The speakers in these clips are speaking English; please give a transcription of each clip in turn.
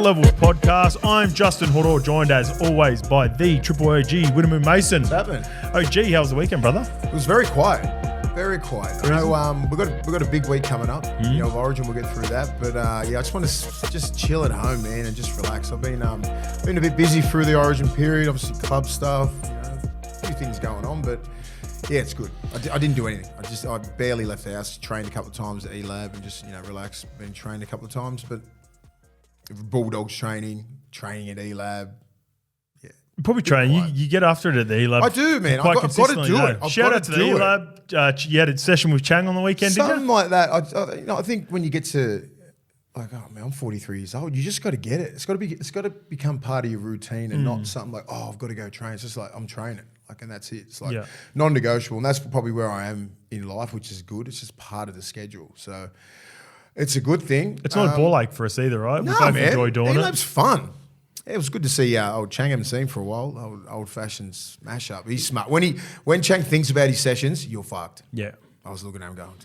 Levels podcast. I'm Justin Horo, joined as always by the Triple OG, Willie Mason. What's happening? OG, how was the weekend, brother? It was very quiet. Very quiet. I know we got a big week coming up. You know, of Origin, we'll get through that. But I just want to just chill at home, man, and just relax. I've been a bit busy through the Origin period. Obviously, club stuff. You know, a few things going on, but yeah, it's good. I didn't do anything. I barely left the house. Trained a couple of times at E-Lab and just relaxed. Been trained a couple of times, but Bulldogs training at E-Lab. Probably train. You get after it at the E-Lab. I do, man. I've got to do it. Shout out to the E-Lab. You had a session with Chang on the weekend, did you? Something like that. I think when you get to, like, oh man, I'm 43 years old. You just got to get it. It's got to become part of your routine and not something like, oh, I've got to go train. It's just like, I'm training. Like, and that's it. It's like non-negotiable. And that's probably where I am in life, which is good. It's just part of the schedule. So it's a good thing. It's not a ball ache for us either, right? No, we both man. enjoy doing E-Lab's fun. It was good to see old Chang. Haven't seen for a while. Old-fashioned smash up. He's smart. When Chang thinks about his sessions, you're fucked. Yeah. I was looking at him going,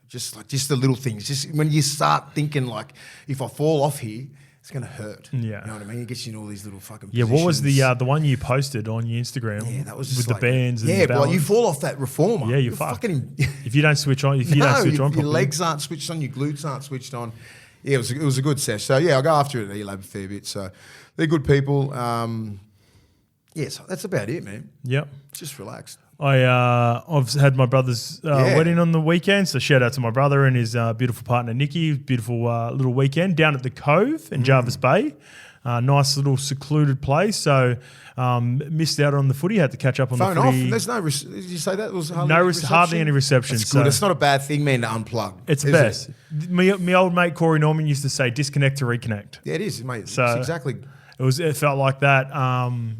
just the little things. Just when you start thinking like, if I fall off here, it's gonna hurt. Yeah. You know what I mean? It gets you in all these little fucking Yeah. positions. What was the one you posted on your Instagram? Yeah, that was with just the like, bands. And yeah, the but like, you fall off that reformer. Yeah, you're fucked. Fucking if you don't switch on, your legs aren't switched on, your glutes aren't switched on. Yeah, it was a good session. So yeah, I go after it at E-Lab a fair bit. So they're good people. So that's about it, man. Yep. Just relaxed. I've had my brother's wedding on the weekend, so shout out to my brother and his beautiful partner Nikki. Beautiful little weekend down at the Cove in Jarvis Bay. Nice little secluded place. So missed out on the footy. Had to catch up on Phone the footy. off. There's no. Did you say that? It was hardly any reception. That's good. It's not a bad thing, man, to unplug. It's the best. My old mate Corey Norman used to say, "Disconnect to reconnect." Yeah, it is, mate. So it's exactly. It felt like that.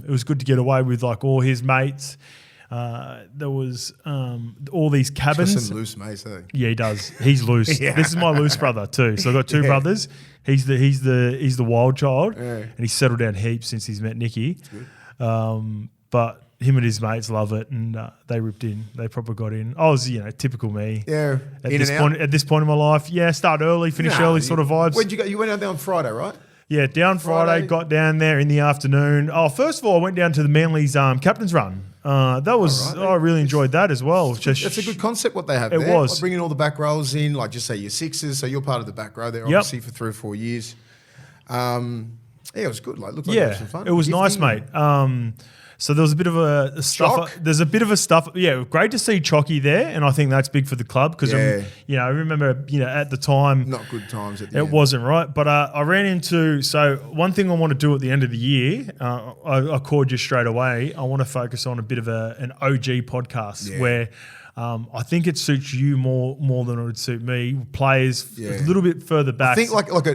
It was good to get away with like all his mates. There was all these cabins. He's got some loose mates, I think. Yeah, he does. He's loose. Yeah. This is my loose brother too. So I've got two brothers. He's the wild child, and he's settled down heaps since he's met Nikki. That's good. But him and his mates love it, and they ripped in. They proper got in. I was, typical me. Yeah, At this point in my life, start early, finish early, sort of vibes. Where'd you go? You went out there on Friday, right? Yeah, down Friday, got down there in the afternoon. Oh, first of all, I went down to the Manly's captain's run. That was I really enjoyed that as well. That's a good concept what they have there. It was. Like bringing all the back rows in, like just say your sixes, so you're part of the back row there obviously for 3 or 4 years. It was good. Like, looked like it was some fun. It was nice, mate. So there was a bit of a stuff. There's a bit of a stuff. Yeah, great to see Chocky there, and I think that's big for the club because I remember at the time not good times at the end. It wasn't right, but I ran into one thing I want to do at the end of the year. I called you straight away. I want to focus on a bit of an OG podcast where. I think it suits you more than it would suit me. Players a little bit further back. I think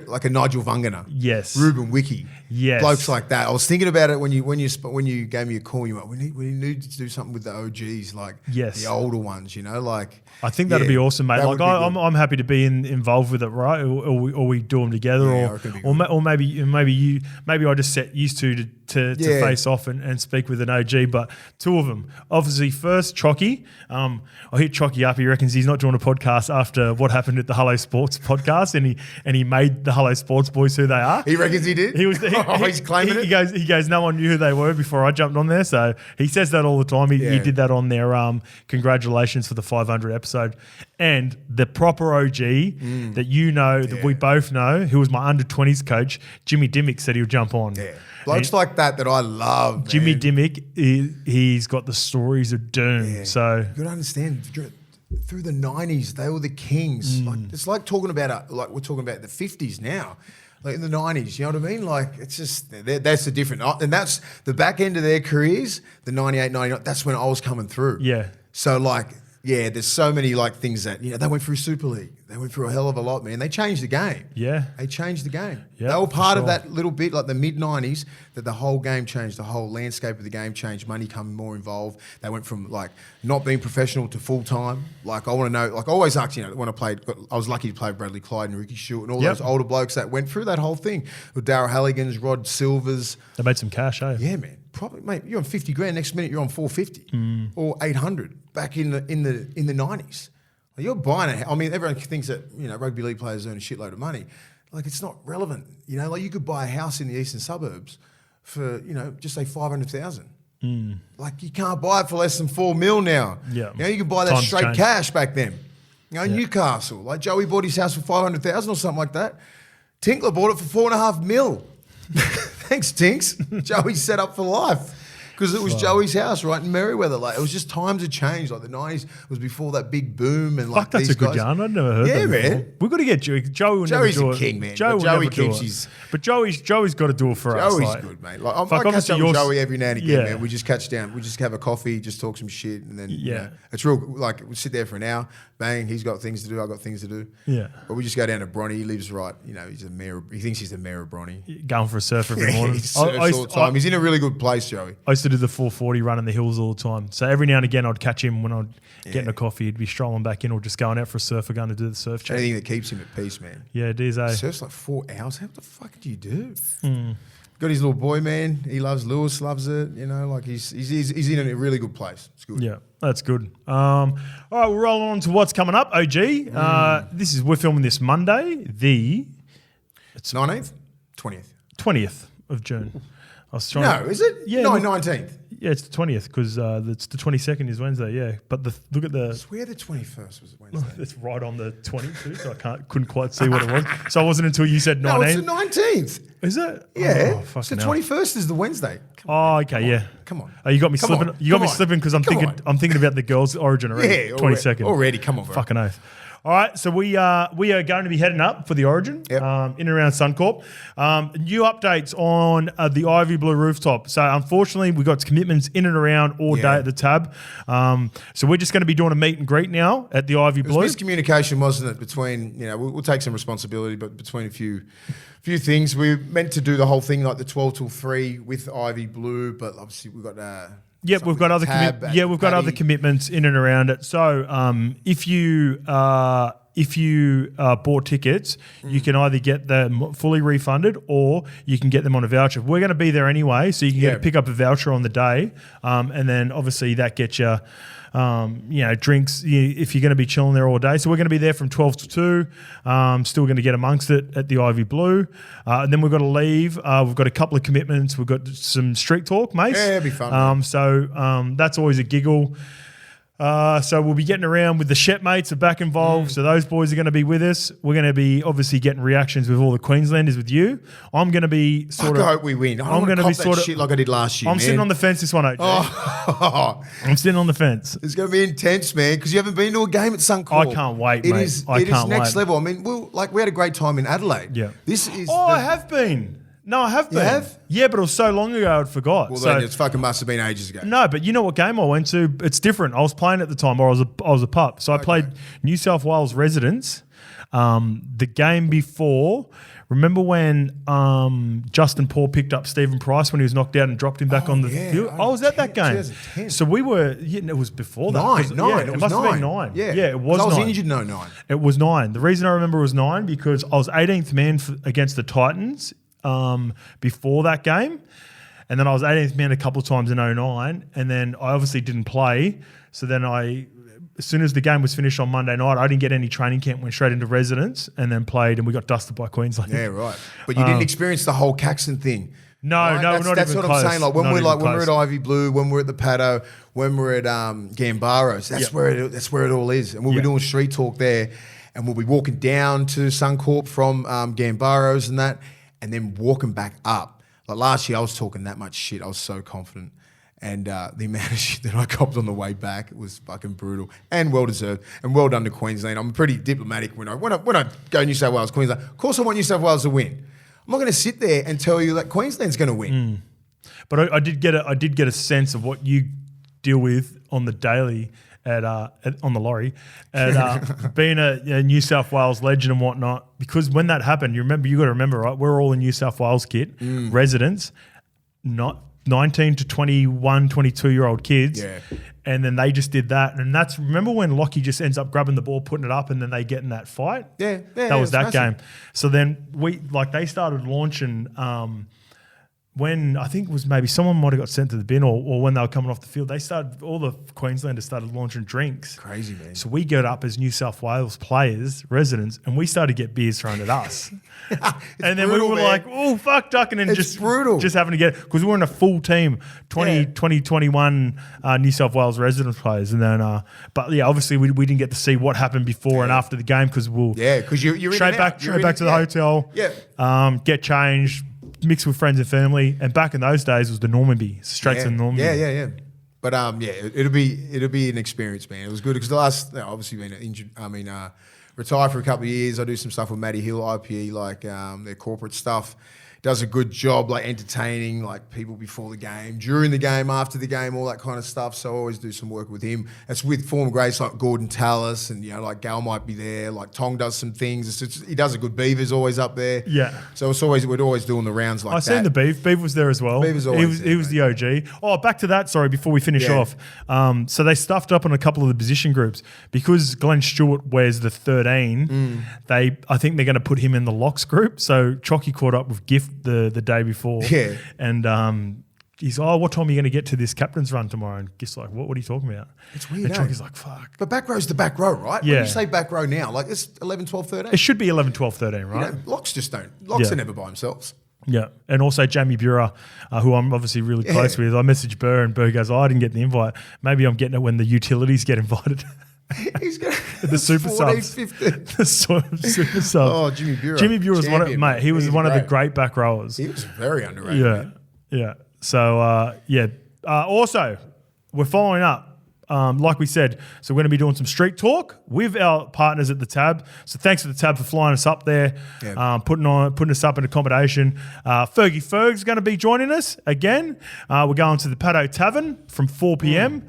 like a Nigel Vungana. Yes. Ruben Wiki. Yes. Blokes like that. I was thinking about it when you gave me a call. You went, we need to do something with the OGs, like the older ones. Like I think that'd be awesome, mate. Like I'm happy to be involved with it, right? Or we do them together, or maybe I just set used to face off and speak with an OG. But two of them, obviously, first Chocky. I hit Chocky up. He reckons he's not doing a podcast after what happened at the Hello Sports podcast, and he made the Hello Sports boys who they are. He reckons he did. He's claiming it. He goes. No one knew who they were before I jumped on there. So he says that all the time. He did that on their congratulations for the 500 episode, and the proper OG that that we both know, who was my under-20s coach, Jimmy Dimmick, said he'll jump on. Yeah. Blokes like that I love. Jimmy Dimmick, he's got the stories of doom. Yeah. So you got to understand, through the 90s, they were the kings. Like, it's like talking about we're talking about the 50s now. Like in the 90s, you know what I mean? Like it's just, that's the different. And that's the back end of their careers, the 98, 99, that's when I was coming through. Yeah. So there's so many things that, they went through Super League. They went through a hell of a lot, man. They changed the game. Yeah. They changed the game. Yeah, they were part of that little bit, like the mid-90s, that the whole game changed. The whole landscape of the game changed. Money coming more involved. They went from, not being professional to full-time. I want to know, I always asked, when I was lucky to play Bradley Clyde and Ricky Stewart and all those older blokes that went through that whole thing. With Darryl Halligan's, Rod Silvers. They made some cash, eh? Yeah, man. Probably, mate, you're on 50 grand. Next minute, you're on 450 or 800 back in the 90s. You're buying it. I mean, everyone thinks that rugby league players earn a shitload of money. like it's not relevant. You know, like you could buy a house in the eastern suburbs for, you know, just say 500,000. Like you can't buy it for less than 4 mil now. Yeah. You know, you could buy that Times straight change. cash back then. You know, Newcastle, like Joey bought his house for 500,000 or something like that. Tinkler bought it for 4.5 mil. Thanks, Tinks. Joey's set up for life. Because it was Joey's house right in Merriweather. Like it was just times had changed. Like the 90s was before that big boom and like That's these a good guys. yarn. I'd never heard that before. Man. We've got to get Joey. Joey's a king, man. Joey keeps his. But Joey's got to do it for us. Joey's good, mate. Like I catch up with Joey every now and again, man. We just catch down. We just have a coffee, just talk some shit, and then you know, it's real. Like we sit there for an hour. Bang, he's got things to do. I've got things to do. Yeah. But we just go down to Bronny. He lives right. You know, he's a mayor. He thinks he's the mayor of Bronny. Going for a surf every morning. He surfs all the time. He's in a really good place, Joey. I used to do the 440 run in the hills all the time. So every now and again, I'd catch him when I'd get in a coffee. He'd be strolling back in or just going out for a surf or going to do the surf check. Anything that keeps him at peace, man. Yeah, it is, eh? Surfs like 4 hours. How the fuck do you do? Got his little boy, man. He loves Lewis, loves it. You know, like he's in a really good place. It's good. Yeah, that's good. All right, we're rolling on to what's coming up, OG. We're filming this Monday, it's 19th? 20th? 20th of June. I was trying is it? Yeah. No, 19th. Yeah, it's the 20th because it's the 22nd is Wednesday, yeah. But look at the... I swear the 21st was Wednesday. It's right on the 22th, so I couldn't quite see what it was. So it wasn't until you said 19th. No, it's the 19th. Is it? Yeah. Oh, So the 21st is the Wednesday. Okay, yeah. Come on. Oh, you got me slipping. You got me slipping because I'm thinking about the girls' origin already. Yeah, 22nd. Already, come on, bro. Fucking oath. All right, so we are going to be heading up for the Origin in and around Suncorp. New updates on the Ivy Blue rooftop. So unfortunately, we got commitments in and around all day at the tab. So we're just going to be doing a meet and greet now at the Ivy Blue. It was miscommunication, wasn't it? Between we'll take some responsibility, but between a few things, we meant to do the whole thing like the 12 till 3 with Ivy Blue, but obviously we've got. We've got other commitments in and around it. So if you bought tickets, you can either get them fully refunded or you can get them on a voucher. We're going to be there anyway, so you can pick up a voucher on the day, and then obviously that gets you. Drinks if you're going to be chilling there all day. So we're going to be there from 12 to 2. Still going to get amongst it at the Ivy Blue. And then we've got to leave. We've got a couple of commitments. We've got some street talk, mates. Yeah, it'll be fun. That's always a giggle. So we'll be getting around with the Shepmates are back involved. So those boys are going to be with us. We're going to be obviously getting reactions with all the Queenslanders with you. I'm going to be I hope we win. I'm going to be shit like I did last year. I'm sitting on the fence this one, OJ. I'm sitting on the fence. It's going to be intense, man, because you haven't been to a game at Suncorp. I can't wait, mate. It is next level. I mean, we had a great time in Adelaide. Yeah. I have been. No, I have been. You have? Yeah, but it was so long ago I forgot. Well, then it fucking must have been ages ago. No, but you know what game I went to? It's different. I was playing at the time, or I was a pup. So I played New South Wales Residents. The game before, remember when Justin Paul picked up Stephen Price when he was knocked out and dropped him back on the field? I was at that game. 2010. So we were, it was before that. Nine. It must have been 9. Yeah, it was 9. I was injured in 09. It was 9. The reason I remember it was 9 because I was 18th man against the Titans before that game. And then I was 18th man a couple of times in 09. And then I obviously didn't play. So then as soon as the game was finished on Monday night, I didn't get any training camp, went straight into residence and then played and we got dusted by Queensland. Yeah, right. But you didn't experience the whole Caxton thing. No, we're not even close. That's what I'm saying. Like when we're at Ivy Blue, when we're at the Paddo, when we're at Gambaros, that's where it all is. And we'll be doing street talk there and we'll be walking down to Suncorp from Gambaros and that, and then walking back up. Like last year, I was talking that much shit. I was so confident. And the amount of shit that I copped on the way back was fucking brutal and well deserved. And well done to Queensland. I'm pretty diplomatic when I go New South Wales, Queensland. Of course, I want New South Wales to win. I'm not going to sit there and tell you that Queensland's going to win. But I did get a sense of what you deal with on the daily on the lorry, and being a New South Wales legend and whatnot. Because when that happened, you got to remember, right? We're all in New South Wales kit, residents, not 19 to 21, 22-year-old kids. Yeah. And then they just did that. And remember when Lockie just ends up grabbing the ball, putting it up, and then they get in that fight? Yeah. That was that game. So then they started launching when I think it was maybe someone might have got sent to the bin or when they were coming off the field, all the Queenslanders started launching drinks. Crazy, man. So we got up as New South Wales players, residents, and we started to get beers thrown at us. And then brutal, we were like, oh, fuck, ducking and just having to get it. Because we were in a full team, 2021 New South Wales residents players. And then, but yeah, obviously we didn't get to see what happened before and after the game because you're straight back to the hotel, get changed, mixed with friends and family, and back in those days was the Normanby, straight to the Normanby. Yeah. But it'll be an experience, man. It was good because the last, obviously been injured. Retired for a couple of years. I do some stuff with Matty Hill, IPE, like their corporate stuff. Does a good job, like entertaining, like people before the game, during the game, after the game, all that kind of stuff. So I always do some work with him. It's with former greats like Gordon Tallis, and like Gal might be there. Like Tong does some things. He does a good. Beaver's always up there. Yeah. So we're always doing the rounds like that. I've seen the Beaver. Beaver was there as well. Beaver's always he was the OG. Oh, back to that. Sorry, before we finish off. So they stuffed up on a couple of the position groups because Glenn Stewart wears the 13. I think they're going to put him in the locks group. So Chalky caught up with Gift the day before. Yeah. And he's, what time are you going to get to this captain's run tomorrow? And Gift's like, what are you talking about? It's weird, And Chalky's like, fuck. But back row's the back row, right? Yeah. When you say back row now, like it's 11, 12, 13. It should be 11, 12, 13, right? Locks just don't. Locks are never by themselves. Yeah, and also Jamie Bura, who I'm obviously really close with. I messaged Burr and Burr goes, I didn't get the invite. Maybe I'm getting it when the utilities get invited. He's got the super 14, subs. 15. The super subs. Oh, Jimmy Bura. Jimmy Bura was one of the great back rowers. He was very underrated. Yeah. So, also, we're following up. Like we said, so we're going to be doing some street talk with our partners at the Tab. So thanks to the Tab for flying us up there, putting us up in accommodation. Fergie Ferg's going to be joining us again. We're going to the Paddo Tavern from 4 p.m.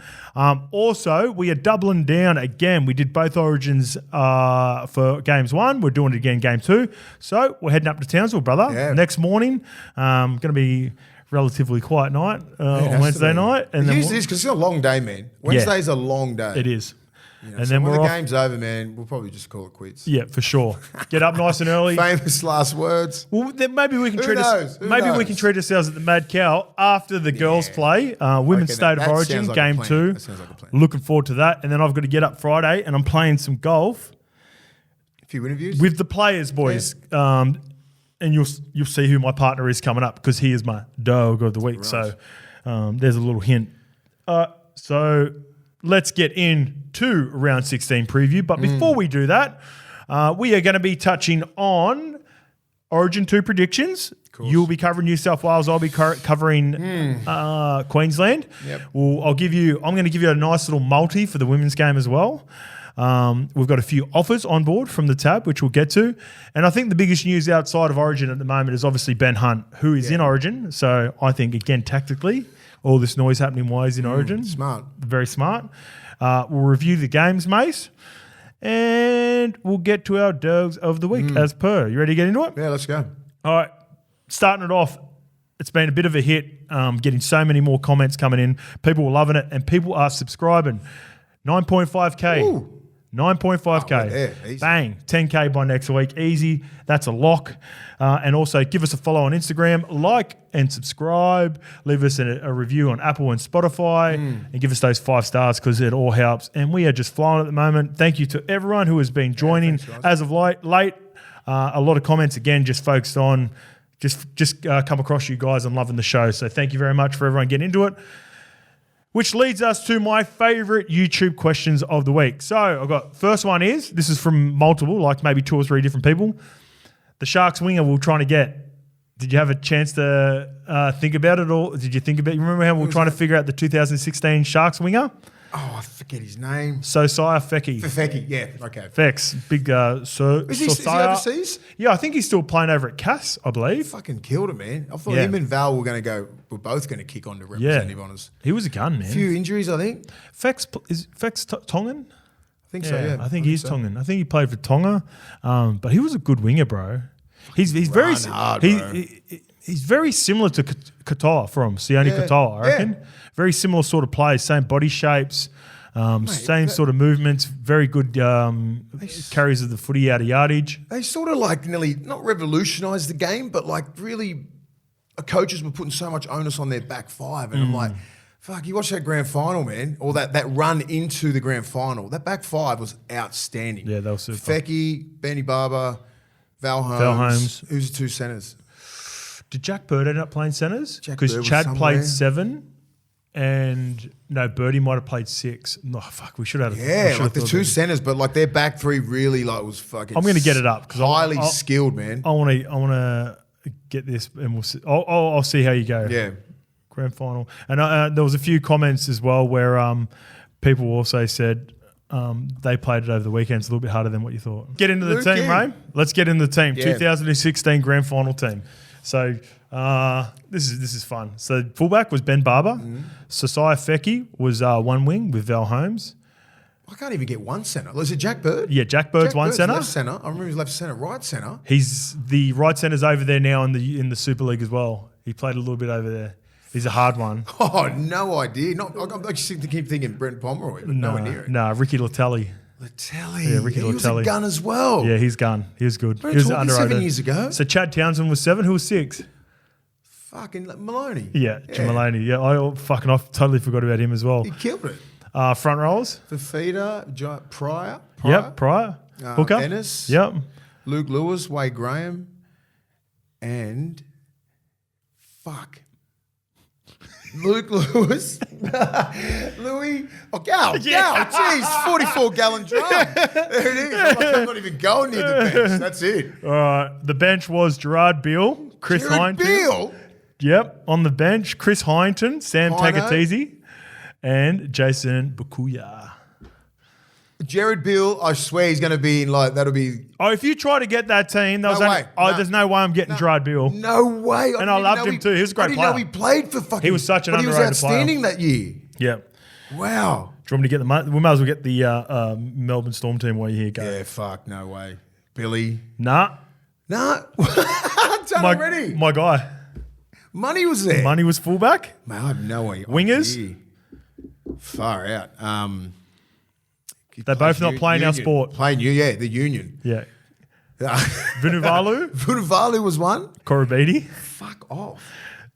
Also, we are doubling down again. We did both Origins for Games 1. We're doing it again Game 2. So we're heading up to Townsville, brother. Yeah. Next morning, going to be relatively quiet night on Wednesday night. And then because it's a long day, man. Wednesday's a long day. It is. And then when the game's over, man, we'll probably just call it quits. Yeah, for sure. Get up nice and early. Famous last words. Well, then maybe we can we can treat ourselves at the Mad Cow after the girls play. Women's State of Origin, Game 2. That sounds like a plan. Looking forward to that. And then I've got to get up Friday and I'm playing some golf. A few interviews? With the players, boys. Yeah. And you'll see who my partner is coming up because he is my dog of the week. Right. So there's a little hint. So let's get into round 16 preview. But before we do that, we are going to be touching on Origin 2 predictions. You'll be covering New South Wales. I'll be covering Queensland. Yep. I'm going to give you a nice little multi for the women's game as well. We've got a few offers on board from the Tab, which we'll get to. And I think the biggest news outside of Origin at the moment is obviously Ben Hunt, who is in Origin. So I think, again, tactically, all this noise happening while he's in Origin. Smart. Very smart. We'll review the games, Mace. And we'll get to our dogs of the week as per. You ready to get into it? Yeah, let's go. All right. Starting it off, it's been a bit of a hit, getting so many more comments coming in. People are loving it, and people are subscribing. 9.5K. Ooh. 9.5K. Easy. Bang. 10K by next week. Easy. That's a lock. And also give us a follow on Instagram. Like and subscribe. Leave us a review on Apple and Spotify. And give us those 5 stars because it all helps. And we are just flying at the moment. Thank you to everyone who has been joining as of late. A lot of comments, again, just focused on just come across you guys and loving the show. So thank you very much for everyone getting into it. Which leads us to my favorite YouTube questions of the week. So I've got, first one this is from multiple, like maybe 2 or 3 different people. The Sharks winger we're trying to get. Did you have a chance to think about it, or did you think about? You remember how we were trying to figure out the 2016 Sharks winger? Oh, I forget his name. Sosiah Feki. Feki, yeah, okay. Fex, big Is he overseas? Yeah, I think he's still playing over at Cass, I believe. Fucking killed him, man. I thought him and Val were both going to kick on to representative honours. He was a gun, man. A few injuries, I think. Is Fex Tongan? I think so, yeah. I think he's Tongan. I think he played for Tonga, but he was a good winger, bro. He's very hard, he's very similar to Katoa from Sione Katoa, I reckon. Yeah. Very similar sort of players, same body shapes, same sort of movements, very good carries of the footy out of yardage. They sort of like nearly, not revolutionised the game, but like really coaches were putting so much onus on their back five. And I'm like, fuck, you watch that grand final, man, or that run into the grand final. That back five was outstanding. Yeah, that was super. Fecky, Benny Barber, Val Holmes. Who's the two centres? Did Jack Bird end up playing centres? Jack Because Bird Chad was played 7 and no, Birdie might have played 6. No, fuck, we should have had Yeah, like the two centres, but like their back three really like was fucking I'm going to get it up because highly skilled, man. I want to get this and we'll see. I'll see how you go. Yeah. Grand final. And there was a few comments as well where people also said they played it over the weekend. It's a little bit harder than what you thought. Get into the team, Ray. Let's get into the team. Yeah. 2016 grand final team. So this is fun. So fullback was Ben Barber. Sasai Feki was one wing with Val Holmes. I can't even get one centre. Was it Jack Bird? Yeah, Jack Bird's one centre. Left centre. I remember he was left centre, right centre. He's the right centre's over there now in the Super League as well. He played a little bit over there. He's a hard one. Oh, no idea. I just keep thinking Brent Pomeroy, but nowhere near it. No, Ricky Latelli. Yeah, Ricky he was Latelli. a gun as well. Yeah, he's gun. He was good. We're He was talking underrated. 7 years ago. So Chad Townsend was 7. Who was 6? Fucking Maloney. Yeah, Jim Maloney. Yeah, I totally forgot about him as well. He killed it. Front rows. Fafita, Pryor. Yep, Pryor. Hooker. Ennis. Yep. Luke Lewis, Wade Graham, and Luke Lewis, Louis, Gal, jeez, 44-gallon drum. There it is. I'm not even going near the bench. That's it. All right. The bench was Gerard Beale, Chris Hinton. Beale? Yep, on the bench, Chris Hinton, Sam Hino. Takatizi, and Jason Bukuya. Jared Beale, I swear he's going to be in that'll be... Oh, if you try to get that team, No way. there's no way I'm getting Gerard Beale. No way. And I loved him too. He was a great player. I didn't know he played for fucking... He was such an underrated player. He was outstanding that year. Yeah. Wow. Do you want me to get we might as well get the Melbourne Storm team while you're here, go. Yeah, fuck, no way. Billy. Nah. Done already. My guy. Money was there. Money was fullback. Man, I have no idea. Wingers. Far out. They're both not playing our sport. The Union. Yeah. Vunivalu. Vunivalu was one. Korobidi. Fuck off.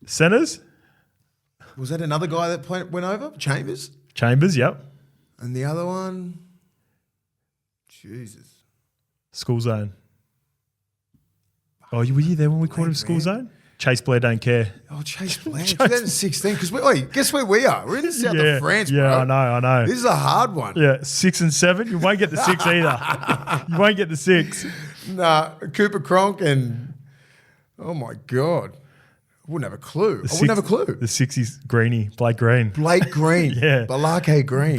Centers. Was that another guy that went over? Chambers? Yep. And the other one? Jesus. School Zone. Oh, were you there when we called him School Zone? Chase Blair don't care. Oh, Chase Blair. 2016. Because guess where we are? We're in the south of France, bro. Yeah, I know. This is a hard one. Yeah, 6 and 7. You won't get the 6 either. You won't get the 6. Nah, Cooper Cronk and... Oh, my God. I wouldn't have a clue. I wouldn't have a clue. The 6 is Greeny, Blake Green. Yeah. Balake Green.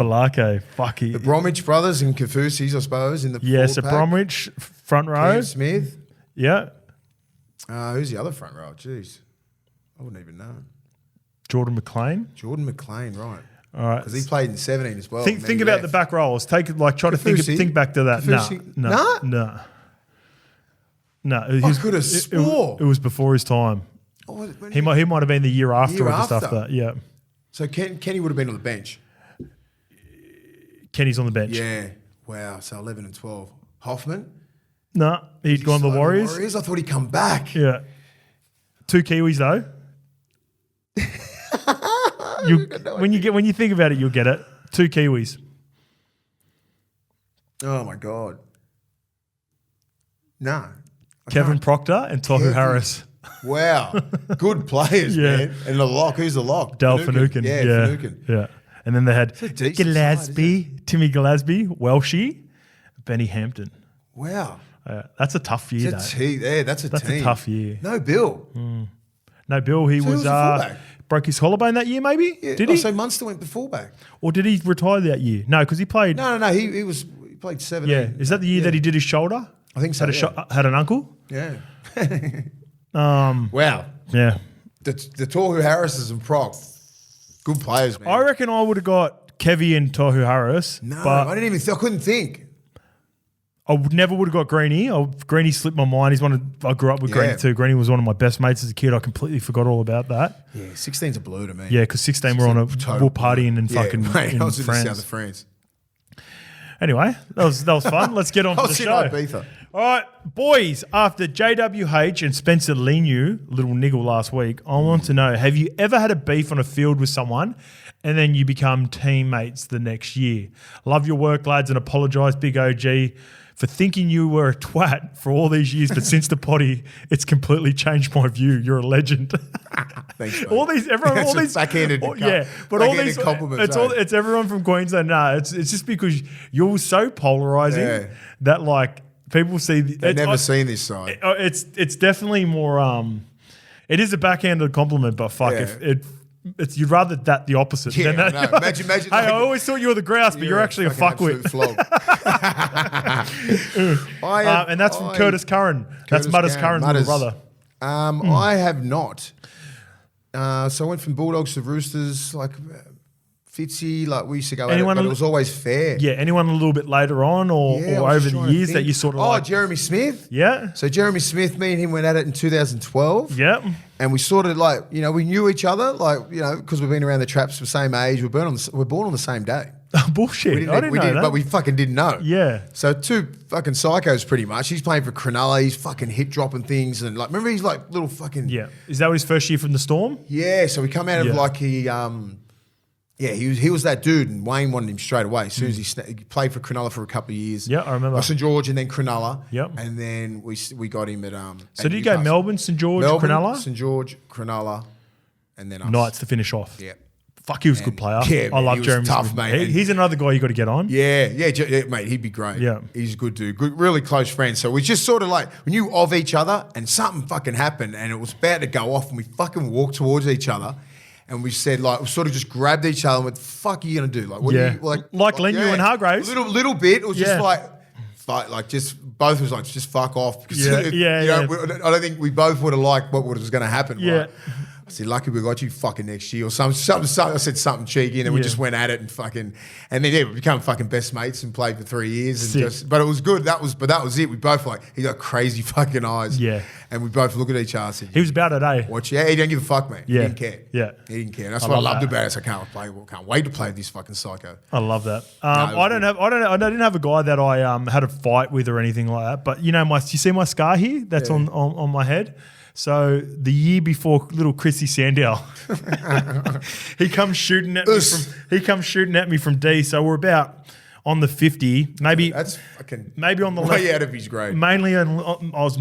Fuck it. The Bromwich brothers and Kafusis, I suppose, in the Yes, forward a Bromwich front row. Cam Smith. Yeah. Who's the other front row? Jeez. I wouldn't even know. Jordan McLean, right. All right. Because he played in 17 as well. Think about the back rows. Try to think back to that. No. I could have swore. It was before his time. He might have been the year after or just after that. Yeah. So Kenny would have been on the bench. Kenny's on the bench. Yeah. Wow. So 11 and 12. Hoffman? No, he'd gone to the Warriors. I thought he'd come back. Yeah. 2 Kiwis though. When you think about it, you'll get it. 2 Kiwis. Oh my God. Nah. Kevin Proctor and Tohu Harris. Wow. Good players, man. And the lock, who's the lock? Dale Finucane. Yeah. And then they had Timmy Gillespie, Welshie, Benny Hampton. Wow. That's a tough year, that's a team. A tough year. No Bill. No Bill. He was broke his collarbone that year, maybe? Yeah. Did he? So Munster went the fullback. Or did he retire that year? No, because he played. No. He played 17. Yeah. Is that the year that he did his shoulder? I think so. Had an uncle? Yeah. Wow. Yeah. The Tohu Harrises and Proc, good players, man. I reckon I would have got Kevy and Tohu Harris. No, but I didn't even. I couldn't think. I never would have got Greeny. Greeny slipped my mind. I grew up with Greeny too. Greeny was one of my best mates as a kid. I completely forgot all about that. Yeah, 16's a blur to me. Yeah, because 16 were on a war partying and fucking mate, I was in France. the south of France. Anyway, that was fun. Let's get on to the show. I was in Ibiza. All right, boys, after JWH and Spencer Leniu, little niggle last week, I want to know, have you ever had a beef on a field with someone and then you become teammates the next year? Love your work, lads, and apologise, Big OG, for thinking you were a twat for all these years, but since the potty, it's completely changed my view. You're a legend. Thanks, mate. All these backhanded compliments. It's everyone from Queensland. No, it's just because you're so polarising that like people see. They've never seen this side. It's definitely more. It is a backhanded compliment, but fuck it's you'd rather that the opposite than that. No. Imagine. Hey, I always thought you were the grouse, but you're actually a fuckwit. And that's from Curtis Curran. That's Mutters Curran's little brother. I have not. So I went from Bulldogs to Roosters, like Fitzy, like we used to go at it, but it was always fair. Yeah, anyone a little bit later on or over the years that you sort of like? Jeremy Smith. Yeah. So Jeremy Smith, me and him went at it in 2012. Yeah. And we sort of like, we knew each other, like, because we've been around the traps the same age. We're born on the same day. Bullshit. I didn't know that. But we fucking didn't know. Yeah. So two fucking psychos pretty much. He's playing for Cronulla. He's fucking hip dropping things. And like, remember he's like little fucking. Yeah. Is that his first year from the Storm? Yeah. So we come out of like he was that dude, and Wayne wanted him straight away. As soon as he played for Cronulla for a couple of years. Yeah, I remember. St George and then Cronulla. Yep. And then we got him at So did you go Melbourne, St George, Cronulla? St George, Cronulla, and then us. Knights to finish off. Yeah. Fuck, he was a good player. Yeah, I love Jeremy. Tough, mate. He's another guy you got to get on. Yeah, mate. He'd be great. Yeah, he's a good dude. Good, really close friends. So we just sort of like we knew of each other, and something fucking happened, and it was about to go off, and we fucking walked towards each other. And we said, like, we sort of just grabbed each other and went, "Fuck, are you gonna do?" Like, what are you like Leniu and Hargraves. Little bit. It was just like just both was like, just fuck off. Because I don't think we both would have liked what was going to happen. Yeah. Right? I said, lucky we got you fucking next year or something. I said something cheeky, and then we just went at it and fucking, and then we became fucking best mates and played for 3 years. And but it was good. That was it. We both he got crazy fucking eyes. Yeah. And we both looked at each other and said, he was about it, eh? Watch, he didn't give a fuck, mate. Yeah. He didn't care. Yeah. He didn't care. And that's what I loved about it. So I can't wait to play with this fucking psycho. I love that. I didn't have a guy that I had a fight with or anything like that. But you see my scar here? That's on my head. So the year before little Chrissy Sandow, he comes shooting at me from D. So we're about on the 50, maybe on the left, way out of his grade. Mainly I was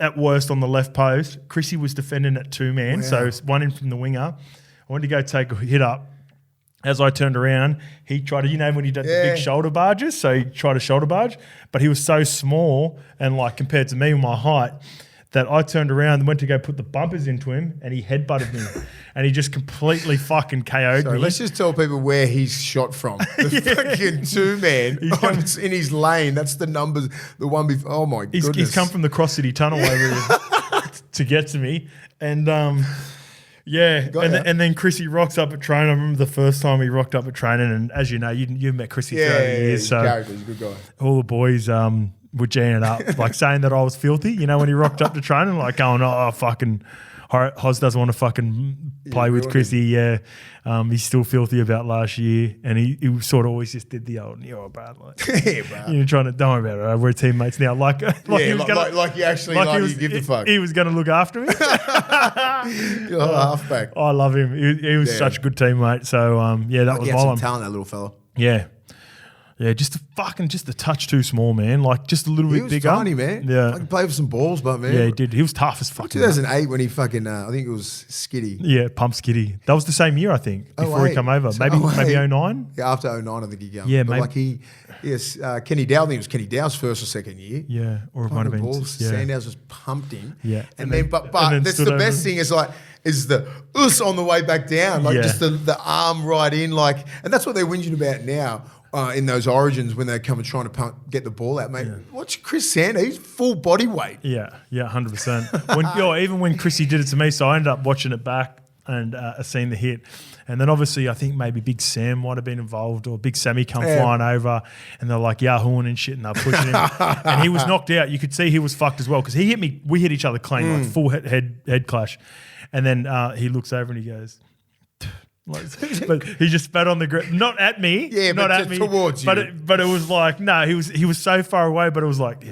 at worst on the left post. Chrissy was defending at 2-man, so it's one in from the winger. I went to go take a hit up. As I turned around, he tried to, when he did the big shoulder barges, so he tried a shoulder barge, but he was so small and like compared to me with my height, that I turned around and went to go put the bumpers into him, and he headbutted me, and he just completely fucking KO'd me. Let's just tell people where he's shot from. The fucking 2-man in his lane. That's the numbers. The one before. Oh my goodness. He's come from the Cross City Tunnel over here to get to me, and and then Chrissy rocks up at training. I remember the first time he rocked up at training, and as you know, you've met Chrissy throughout the years, so he's a good guy. All the boys were G'ing it up, like saying that I was filthy, when he rocked up to training, like going, oh, fucking, Hoz doesn't want to fucking play with Chrissy, he's still filthy about last year, and he sort of always just did the old, you're bad, like, bro. You're trying to, don't worry about it, we're teammates now, like you give the fuck. He was going to look after me. You're halfback. I love him. He was such a good teammate, so, that was my some talent, that little fella. Yeah. Yeah, just a touch too small, man. Like just a little bit bigger. He was tiny, man. Yeah, I could play with some balls, but man. Yeah, he did. He was tough as fuck. 2008 when he fucking, I think it was Skitty. Yeah, Pump Skitty. That was the same year, I think, before he came over. Maybe 09. Yeah, after 09, I think he came. Yeah, but maybe. Kenny Dow. I think it was Kenny Dow's first or second year. Yeah, or it might have been. Sandow's was pumped in. Yeah, and then that's the best thing is the on the way back down, just the arm right in, and that's what they're whinging about now. In those origins when they come and trying to get the ball out, mate. Yeah. Watch Chris Sander, he's full body weight. Yeah, 100%. Even when Chrissy did it to me, so I ended up watching it back and seeing the hit. And then obviously I think maybe Big Sam might have been involved, or Big Sammy come flying over, and they're like yahooing and shit, and they're pushing him. And he was knocked out. You could see he was fucked as well, because he hit me, we hit each other clean, like full head clash. And then he looks over and he goes... but he just spat on the ground, not at me, not at me, towards you. But it was like, no, he was so far away, but it was like,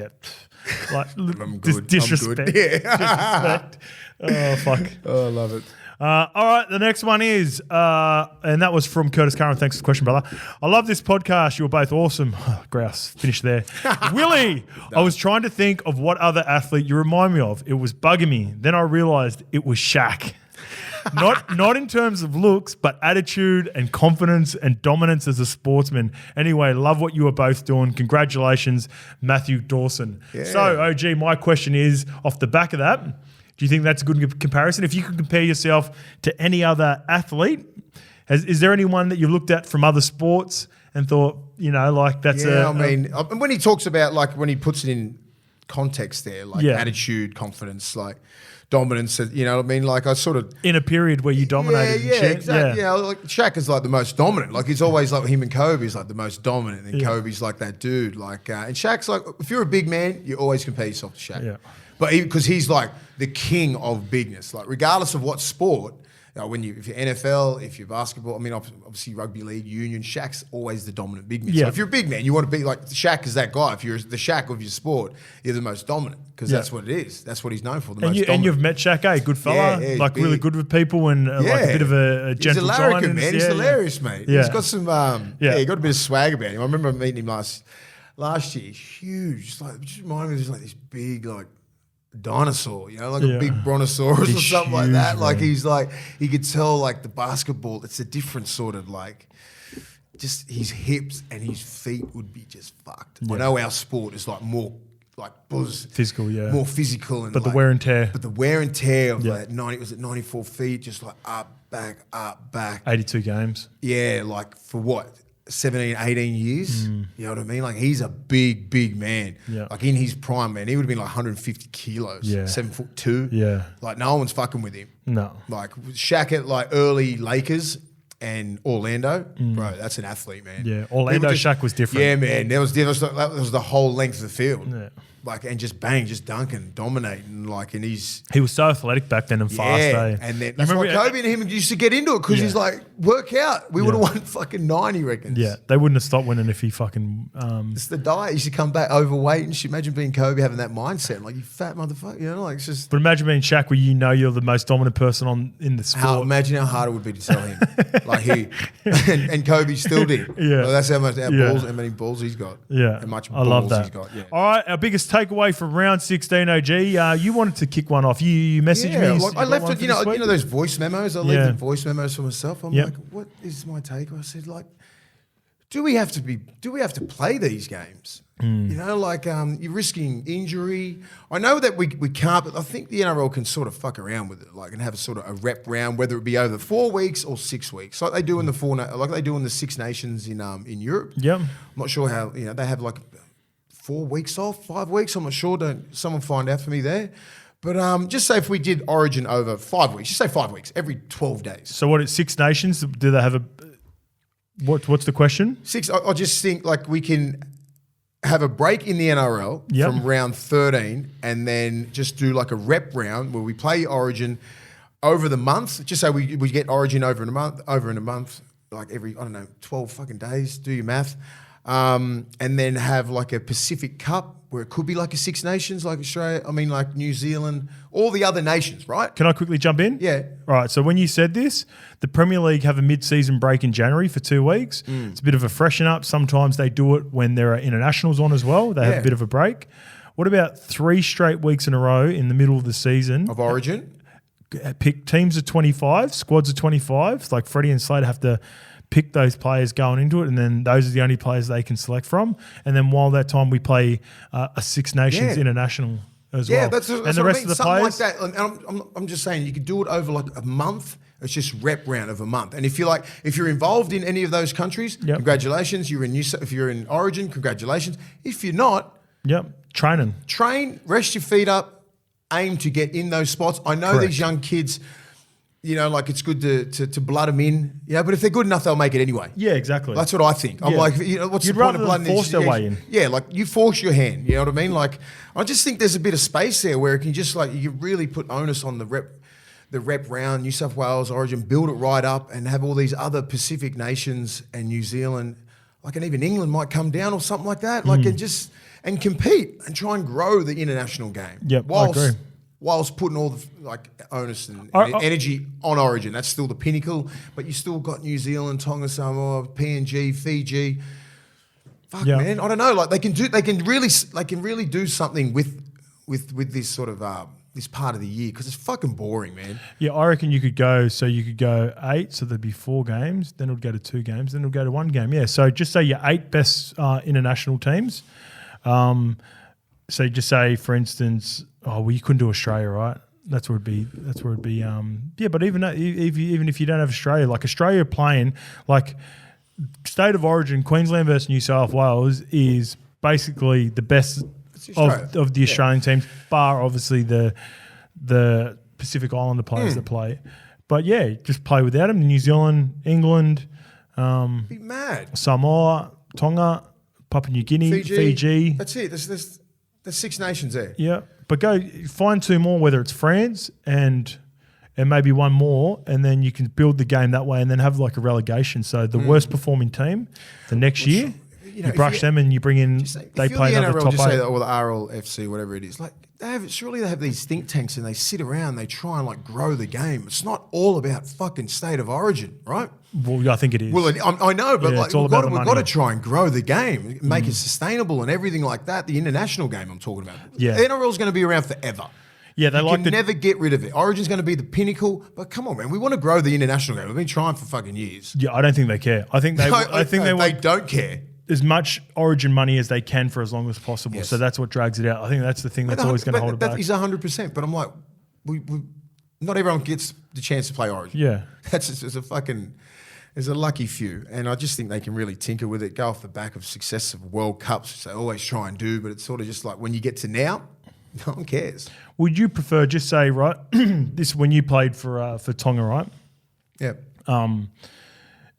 Like, I'm good. Disrespect. I'm good. Yeah. Disrespect. Oh, fuck. Oh, I love it. All right, the next one is, and that was from Curtis Curran. Thanks for the question, brother. I love this podcast. You were both awesome. Grouse, finish there. Willie, I was trying to think of what other athlete you remind me of. It was bugging me. Then I realised it was Shaq. Not in terms of looks, but attitude and confidence and dominance as a sportsman. Anyway, love what you are both doing. Congratulations, Matthew Dawson. Yeah. So, OG, my question is, off the back of that, do you think that's a good comparison? If you could compare yourself to any other athlete, is there anyone that you looked at from other sports and thought, like that's when he talks about, like, when he puts it in context there, like attitude, confidence, like dominance, like I sort of... In a period where you dominated. Yeah, exactly. Yeah. Like Shaq is like the most dominant. Like he's always like him and Kobe's like the most dominant. And Kobe's like that dude. Like, and Shaq's like, if you're a big man, you always compare yourself to Shaq. Yeah. But because he's like the king of bigness, like regardless of what sport, if you're NFL, if you're basketball, obviously rugby league, union, Shaq's always the dominant big man. Yeah. So if you're a big man, you want to be like Shaq is that guy. If you're the Shaq of your sport, you're the most dominant because that's what it is. That's what he's known for. And you've met Shaq, good fella, like big. Really good with people and like a bit of a gentle giant. He's a larrikin, man. He's hilarious, mate. Yeah. He's got some, he got a bit of swag about him. I remember meeting him last year. Huge, like just reminded me of like this big like dinosaur, like a big brontosaurus or something like that. Man. Like he's like, you could tell like the basketball, it's a different sort of like, just his hips and his feet would be just fucked. Yeah. I know our sport is like more like physical, more physical, and but the wear and tear. But the wear and tear of like 94 feet, just like up, back. 82 games. Yeah, like for what? 17, 18 years. You know what I mean? Like he's a big man. Yeah. Like in his prime, man, he would have been like 150 kilos. Yeah. 7'2". Yeah. Like no one's fucking with him. No. Like Shaq at like early Lakers and Orlando, bro, that's an athlete, man. Yeah. Orlando Shaq was different. Yeah, man. That was the whole length of the field. Yeah. Like and just dunking, dominating, like and he was so athletic back then and fast. And then that's why Kobe and him used to get into it because he's like work out. We would have won fucking 9, he reckons. Yeah, they wouldn't have stopped winning if he fucking. It's the diet. He used to come back overweight and shit. Imagine being Kobe having that mindset, like you fat motherfucker. Like it's just. But imagine being Shaq, where you're the most dominant person in the sport. Imagine how hard it would be to tell him, like he and Kobe still did. Yeah, like, that's how many balls he's got. Yeah, how much I love that. He's got. Yeah. All right, our biggest takeaway from round 16, OG. You wanted to kick one off. You messaged me. Like I left it. You know those voice memos. I left the voice memos for myself. I'm like, what is my take? I said, like, do we have to play these games? Like you're risking injury. I know that we can't, but I think the NRL can sort of fuck around with it, like and have a sort of a rep round, whether it be over 4 weeks or 6 weeks, like they do in the Six Nations in Europe. Yeah, I'm not sure how they have like 4 weeks off, 5 weeks. I'm not sure. Don't someone find out for me there. But just say if we did Origin over 5 weeks, just say 5 weeks, every 12 days. So what? It's Six Nations. Do they have a? What's the question? 6. I just think like we can have a break in the NRL from round 13 and then just do like a rep round where we play Origin over the month. Just say we get Origin over in a month, like every 12 fucking days. Do your math. And then have like a Pacific Cup where it could be like a Six Nations, like Australia, like New Zealand, all the other nations, right? Can I quickly jump in? Yeah. All right, so when you said this, the Premier League have a mid-season break in January for 2 weeks. It's a bit of a freshen up. Sometimes they do it when there are internationals on as well. They have a bit of a break. What about 3 straight weeks in a row in the middle of the season? Of Origin? Pick teams of 25, squads of 25. Like Freddie and Slade have to pick those players going into it, and then those are the only players they can select from. And then while that time, we play a Six Nations international as well. Yeah, that's and the rest of the something players like that. And I'm just saying you could do it over like a month. It's just rep round of a month. And if you're involved in any of those countries, congratulations. If you're in Origin, congratulations. If you're not, train, rest your feet up, aim to get in those spots. I know these young kids. Like it's good to blood them in. But if they're good enough, they'll make it anyway. Yeah, exactly. That's what I think. I'm like, what's You'd the point of blood force their way in? Yeah, like you force your hand. You know what I mean? Like I just think there's a bit of space there where it can just like you really put onus on the rep round, New South Wales, Origin, build it right up and have all these other Pacific nations and New Zealand. like, and even England might come down or something like that, like, and compete and try and grow the international game. Yep, I agree. Whilst putting all the like onus and energy on Origin. That's still the pinnacle, but you still got New Zealand, Tonga, Samoa, PNG, Fiji. Fuck, man, I don't know. Like, they can really do something with this sort of this part of the year, because it's fucking boring, man. Yeah, I reckon you could go 8, so there'd be 4 games, then it would go to 2 games, then it would go to 1 game. Yeah, so just say your 8 best international teams. So just say, for instance, you couldn't do Australia, right? That's where it'd be. Yeah, but even if you don't have Australia, like Australia playing, like State of Origin, Queensland versus New South Wales is basically the best of the Australian teams, bar obviously the Pacific Islander players that play. But yeah, just play without them. New Zealand, England, be mad. Samoa, Tonga, Papua New Guinea, Fiji. That's it. There's 6 nations there. Yeah, but go find 2 more, whether it's France and maybe 1 more, and then you can build the game that way, and then have like a relegation. So the worst performing team the next year, you brush them and you bring in. They play another NRL, top 8. Say that, or the RLFC, whatever it is. Like, surely they have these think tanks and they sit around, they try and like grow the game. It's not all about fucking State of Origin, right? Well, I think it is. Well, I know, but like, we've got to try and grow the game, make it sustainable and everything like that. The international game I'm talking about. Yeah. NRL is going to be around forever. Yeah, they can never get rid of it. Origin's going to be the pinnacle, but come on, man, we want to grow the international game. We've been trying for fucking years. Yeah, I don't think they care. I think they. They don't care. As much Origin money as they can for as long as possible. Yes. So that's what drags it out. I think that's the thing that's always going to hold it back. That is 100%. But I'm like, we not everyone gets the chance to play Origin. Yeah, there's a lucky few, and I just think they can really tinker with it. Go off the back of successive World Cups, which they always try and do. But it's sort of just like when you get to now, no one cares. Would you prefer, just say, right, this when you played for Tonga, right? Yeah.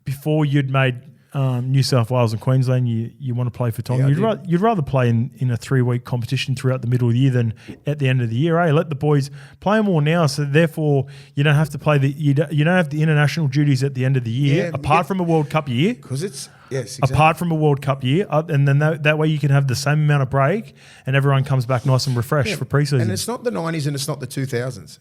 Before you'd made New South Wales and Queensland, you want to play for Tonga. Yeah, you'd rather play in a 3-week competition throughout the middle of the year than at the end of the year. Let the boys play more now, so therefore you don't have to play you don't have the international duties at the end of the year, apart from a World Cup year. Because it's exactly. Apart from a World Cup year, and then that way you can have the same amount of break, and everyone comes back nice and refreshed for preseason. And it's not the 90s and it's not the 2000s.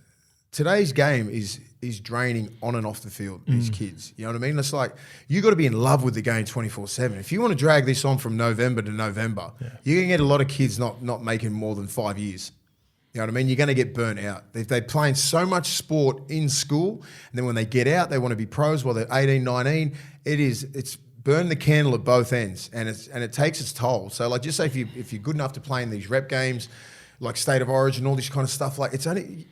Today's game is draining on and off the field, these kids. You know what I mean? It's like, you got to be in love with the game 24/7. If you want to drag this on from November to November, you're going to get a lot of kids not making more than 5 years. You know what I mean? You're going to get burnt out. They're playing so much sport in school, and then when they get out, they want to be pros while they're 18, 19. It's burn the candle at both ends, and it takes its toll. So like, just say if you're good enough to play in these rep games, like State of Origin, all this kind of stuff, like, it's only...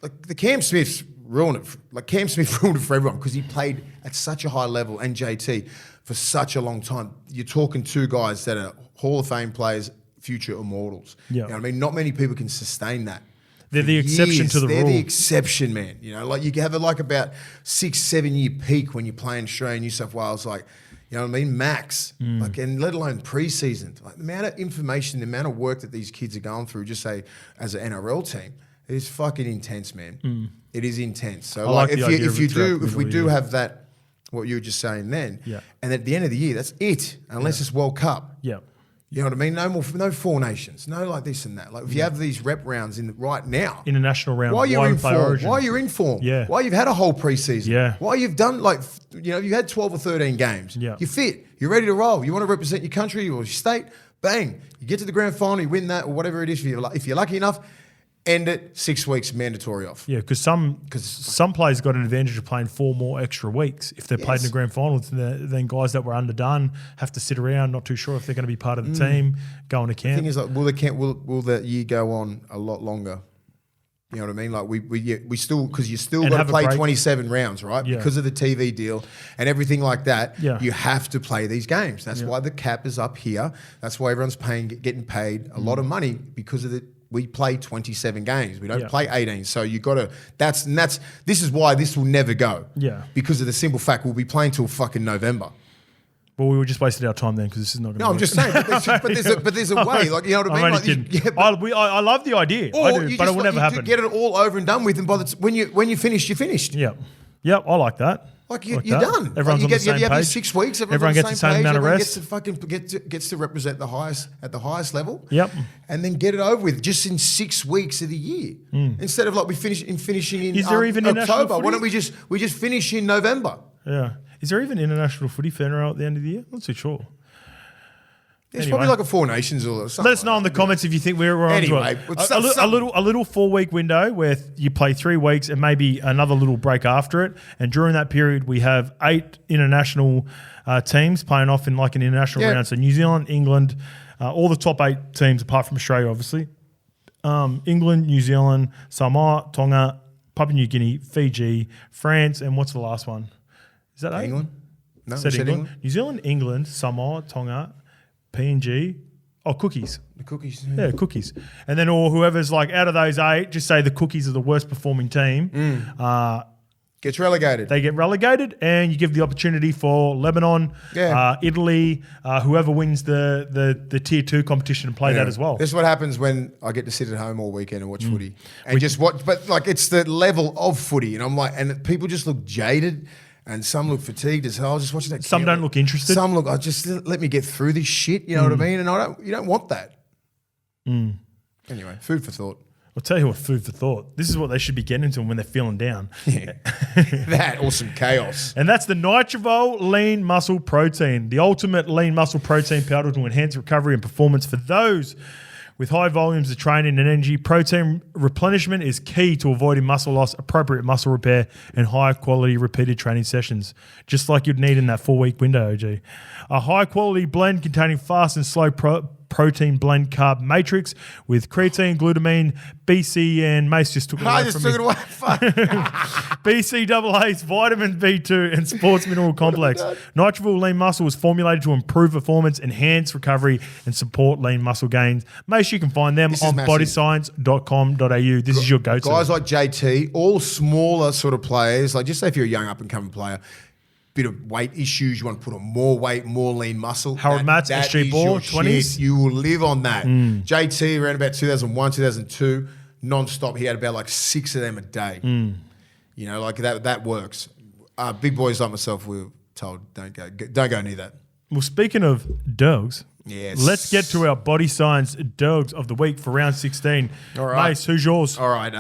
Like, the Cam Smiths ruined it. Like, Cam Smith ruined it for everyone because he played at such a high level, and JT for such a long time. You're talking 2 guys that are Hall of Fame players, future immortals. Yeah. You know what I mean? Not many people can sustain that. They're the exception to the rule. They're the exception, man. You know, like, you have like about 6-7 year peak when you're playing Australia, New South Wales, like, you know what I mean? Max. Like, and let alone preseason. Like, the amount of information, the amount of work that these kids are going through, just say as an NRL team, it's fucking intense, man. It is intense. So like if we do have that, what you were just saying then, and at the end of the year, that's it. Unless it's World Cup. Yeah. You know what I mean? No 4 nations. No like this and that. Like, if you have these rep rounds right now. International round. While you're in form. While you're in form. Yeah. While you've had a whole preseason. Yeah. While you've done you had 12 or 13 games. Yeah. You're fit. You're ready to roll. You want to represent your country or your state. Bang. You get to the grand final. You win that or whatever it is. If you're lucky enough. End it 6 weeks mandatory off. Yeah, because some players got an advantage of playing 4 more extra weeks if they're played in the grand final. Then guys that were underdone have to sit around, not too sure if they're going to be part of the team, going to camp. The thing is, like, will that year go on a lot longer? You know what I mean? Like, we still, because you still got to play 27 rounds, right? Yeah. Because of the TV deal and everything like that. Yeah. You have to play these games. That's why the cap is up here. That's why everyone's getting paid a lot of money because of the. We play 27 games. We don't play 18. So you got to. This is why this will never go. Yeah. Because of the simple fact we'll be playing till fucking November. Well, we just wasted our time then because this is not going to. No, I'm just saying. But there's a way. Like, you know what I mean? Only kidding. I love the idea. I do, but it will never happen. Get it all over and done with, and when you finished, you're finished. Yeah. I like that. Like you're done. Everyone's on the same you have your page. 6 weeks. Everyone gets the same amount of rest. Gets to represent the highest level. Yep. And then get it over with just in 6 weeks of the year. Instead of like finishing in Is there even October. Why don't we just finish in November? Yeah. Is there even international footy for NRL at the end of the year? Not too sure. It's probably like a Four Nations or something. Let us know in the comments if you think we're on anyway, a little 4 week window where you play 3 weeks and maybe another little break after it. And during that period, we have 8 international teams playing off in like an international round. So New Zealand, England, all the top 8 teams apart from Australia, obviously. England, New Zealand, Samoa, Tonga, Papua New Guinea, Fiji, France, and what's the last one? Is that 8? England? No, said England. New Zealand, England, Samoa, Tonga, PNG. Oh, cookies. The cookies. Yeah, cookies. And then whoever's like out of those 8, just say the cookies are the worst performing team. Gets relegated. They get relegated, and you give the opportunity for Lebanon, Italy, whoever wins the tier 2 competition and play that as well. This is what happens when I get to sit at home all weekend and watch footy and just watch. But like it's the level of footy, and I'm like, and people just look jaded. And some look fatigued as hell. I was just watching that. Some don't look interested. Some look, just let me get through this shit. You know what I mean? And you don't want that. Anyway, food for thought. I'll tell you what, food for thought. This is what they should be getting into when they're feeling down. Yeah. That or some chaos. And that's the Nitrovol Lean Muscle Protein, the ultimate lean muscle protein powder to enhance recovery and performance for those with high volumes of training and energy. Protein replenishment is key to avoiding muscle loss, appropriate muscle repair, and high-quality repeated training sessions, just like you'd need in that 4-week window, OG. A high-quality blend containing fast and slow protein blend carb matrix with creatine, glutamine, BC, and Mace just took it away from me. I just took it away. Fuck. BCAAs, vitamin B2, and sports mineral complex. Nitrovol Lean Muscle is formulated to improve performance, enhance recovery, and support lean muscle gains. Mace, you can find them on bodyscience.com.au. This is your go-to. Guys like JT, all smaller sort of players, like just say if you're a young up-and-coming player, bit of weight issues, you want to put on more weight, more lean muscle. Harold Matz, SG Ball, 20s. You will live on that. JT, around about 2001, 2002, non-stop. He had about like 6 of them a day. You know, like that works. Big boys like myself, we were told, don't go near that. Well, speaking of dogs, let's get to our Body Science Dogs of the Week for round 16. All right. Mace, who's yours? All right.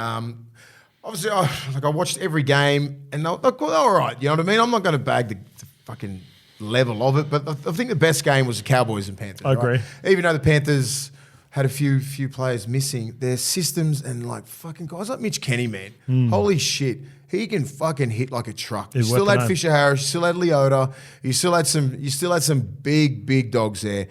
Obviously, I watched every game, and they're all right. You know what I mean? I'm not going to bag the fucking level of it, but I think the best game was the Cowboys and Panthers. I agree. Even though the Panthers had a few players missing, their systems and like fucking guys like Mitch Kenny, man. Holy shit. He can fucking hit like a truck. You still had Fisher Harris, you still had Leota, you still had some big dogs there.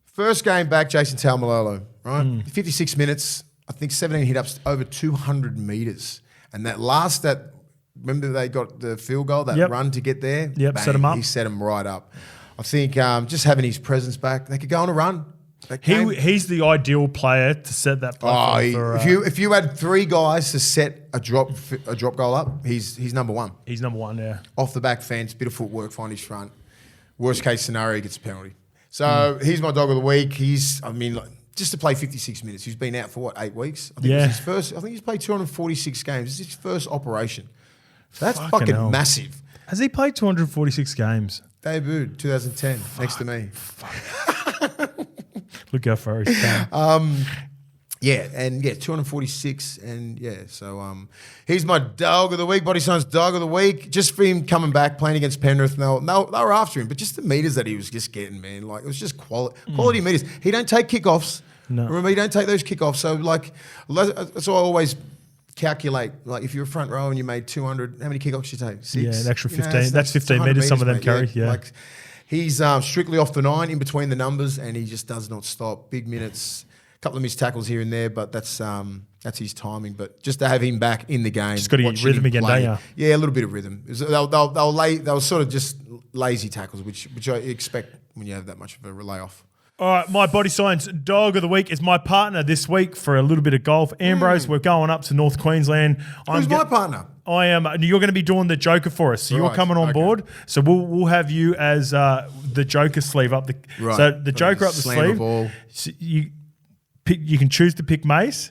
First game back, Jason Taumalolo, right? 56 minutes. I think 17 hit-ups over 200 metres. And remember they got the field goal, that run to get there? Yep, Bang, set them up. He set them right up. I think just having his presence back, they could go on a run. He's the ideal player to set that platform if you had 3 guys to set a drop goal up, he's number 1. He's number 1, yeah. Off the back fence, bit of footwork, find his front. Worst case scenario, he gets a penalty. So he's my dog of the week. Just to play 56 minutes. He's been out for 8 weeks? I think he's played 246 games. This is his first operation. That's fucking hell. Massive. Has he played 246 games? Debuted 2010 next to me. Look how far he's come. 246, and so he's my dog of the week, Body Science dog of the week. Just for him coming back, playing against Penrith, they were after him, but just the meters that he was just getting, man, like it was just quality meters. He don't take kickoffs. No. Remember, he don't take those kickoffs. So like, that's why I always calculate. Like, if you're a front row and you made 200, how many kickoffs you take? 6. Yeah, an extra 15. That's 15 meters. Some of them carry. Yeah. Like, he's strictly off the 9 in between the numbers, and he just does not stop. Big minutes. A couple of missed tackles here and there, but that's his timing. But just to have him back in the game, just got to get rhythm again, don't you? Yeah, a little bit of rhythm. They were sort of just lazy tackles, which I expect when you have that much of a layoff. All right, my Body Science dog of the week is my partner this week for a little bit of golf. Ambrose, we're going up to North Queensland. Who's my partner? I am. You're going to be doing the Joker for us. So you're coming on board. So we'll have you as the Joker sleeve up. So the Joker up the sleeve. Ball. So you can choose to pick Mace.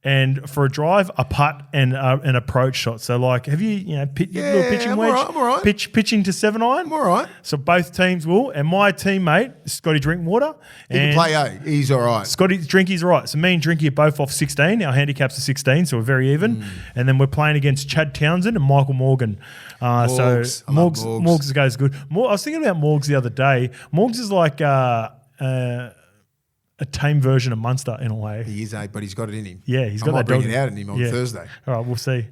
And for a drive, a putt and an approach shot. So like, have you little pitching wedge? I'm all right. Pitching to 7-iron? I'm all right. So both teams will. And my teammate, Scotty Drinkwater. He can play He's all right. Scotty Drinky's all right. So me and Drinky are both off 16. Our handicaps are 16, so we're very even. And then we're playing against Chad Townsend and Michael Morgan. Morgs. So Morgs goes good. I was thinking about Morgs the other day. Morgs is like a tame version of Munster in a way. He is, but he's got it in him. Yeah, he's got I might that bring dog it out in him on Thursday. All right, we'll see.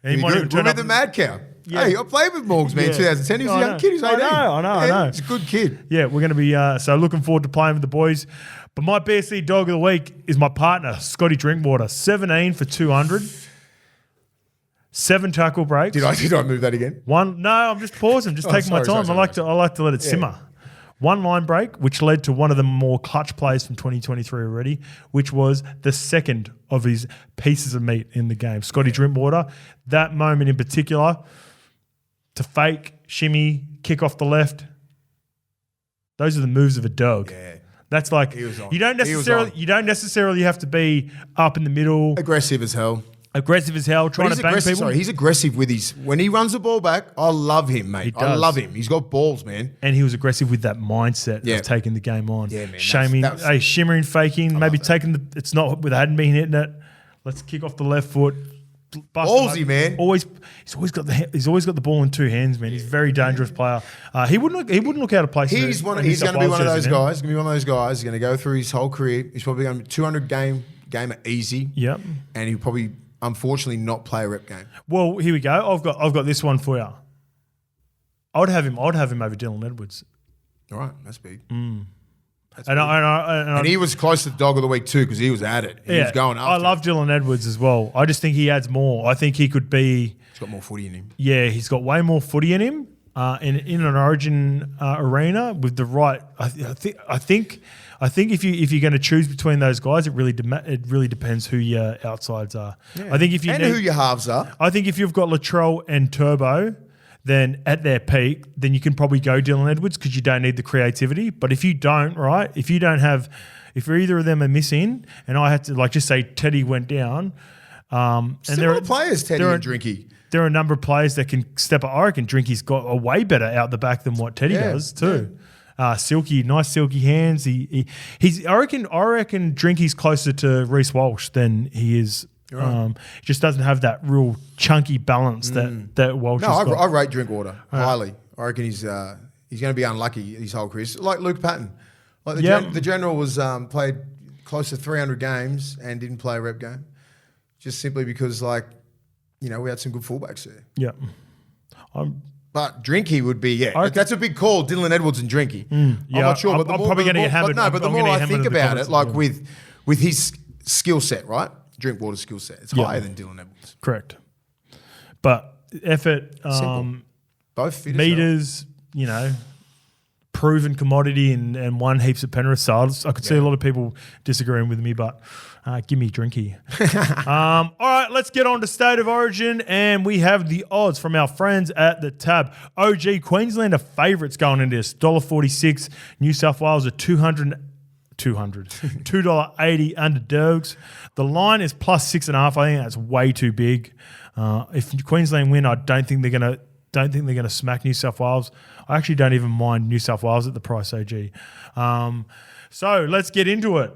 And he might even turn up the mad cow. Yeah. Hey, I played with Morgs, man, 2010. He was a young kid. He was 18. I know. He's a good kid. Yeah, we're going to be so looking forward to playing with the boys. But my BSC dog of the week is my partner, Scotty Drinkwater. 17 for 200. 7 tackle breaks. Did I move that again? One. No, I'm just pausing. Just taking my time. I like to let it simmer. 1 line break, which led to one of the more clutch plays from 2023 already, which was the second of his pieces of meat in the game. Scotty Drinkwater, that moment in particular, to fake, shimmy, kick off the left, those are the moves of a dog. Yeah. That's like you don't necessarily have to be up in the middle, aggressive as hell, trying to bang people. Sorry, he's aggressive with when he runs the ball back. I love him, mate. I love him. He's got balls, man. And he was aggressive with that mindset of taking the game on. Yeah, man. Shimmering, faking, maybe taking it's not with hadn't been hitting it. Let's kick off the left foot. Ballsy, man. He's always got the ball in 2 hands, man. He's a very dangerous player. He wouldn't look out of place. He's going to be one of those guys. He's going to be one of those guys. He's going to go through his whole career. He's probably going to be 200 game easy. Yep. And he'll probably unfortunately not play a rep game. Well, here we go. I've got this one for you. I'd have him over Dylan Edwards. All right, that's big. And he was close to the dog of the week too because he was at it. He was going after I love Dylan Edwards as well. I just think he adds more. I think he could be. He's got more footy in him. Yeah, he's got way more footy in him. In an Origin arena with the right. I think if you're going to choose between those guys, it really depends who your outsides are. Yeah. I think who your halves are. I think if you've got Latrell and Turbo, then at their peak, then you can probably go Dylan Edwards because you don't need the creativity. But if you don't, right? If either of them are missing, and I had to just say Teddy went down, and there are players, Teddy and Drinky. There are a number of players that can step up. I reckon Drinky's got a way better out the back than what Teddy does too. Yeah. Nice silky hands. He's. I reckon Drinky's closer to Reece Walsh than he is. Right. He just doesn't have that real chunky balance that Walsh has got. I rate Drinkwater highly. I reckon he's going to be unlucky his whole career. Like Luke Patton. Like the general was played close to 300 games and didn't play a rep game, just simply because we had some good fullbacks there. Yeah. But Drinky would be, that's a big call, Dylan Edwards and Drinky. I'm not sure. I'm probably going to get hammered. But the more I think about it, with his skill set, right? Drinkwater's skill set, it's higher than Dylan Edwards. Correct. But effort, both fit meters, proven commodity and won heaps at Penrith. So I could see a lot of people disagreeing with me, but give me Drinky. All right, let's get on to State of Origin, and we have the odds from our friends at the Tab. OG Queenslander favourites going into this, $1.46. New South Wales are $2.80 underdogs. The line is +6.5. I think that's way too big. If Queensland win, I don't think they're going to smack New South Wales. I actually don't even mind New South Wales at the price, OG. So let's get into it.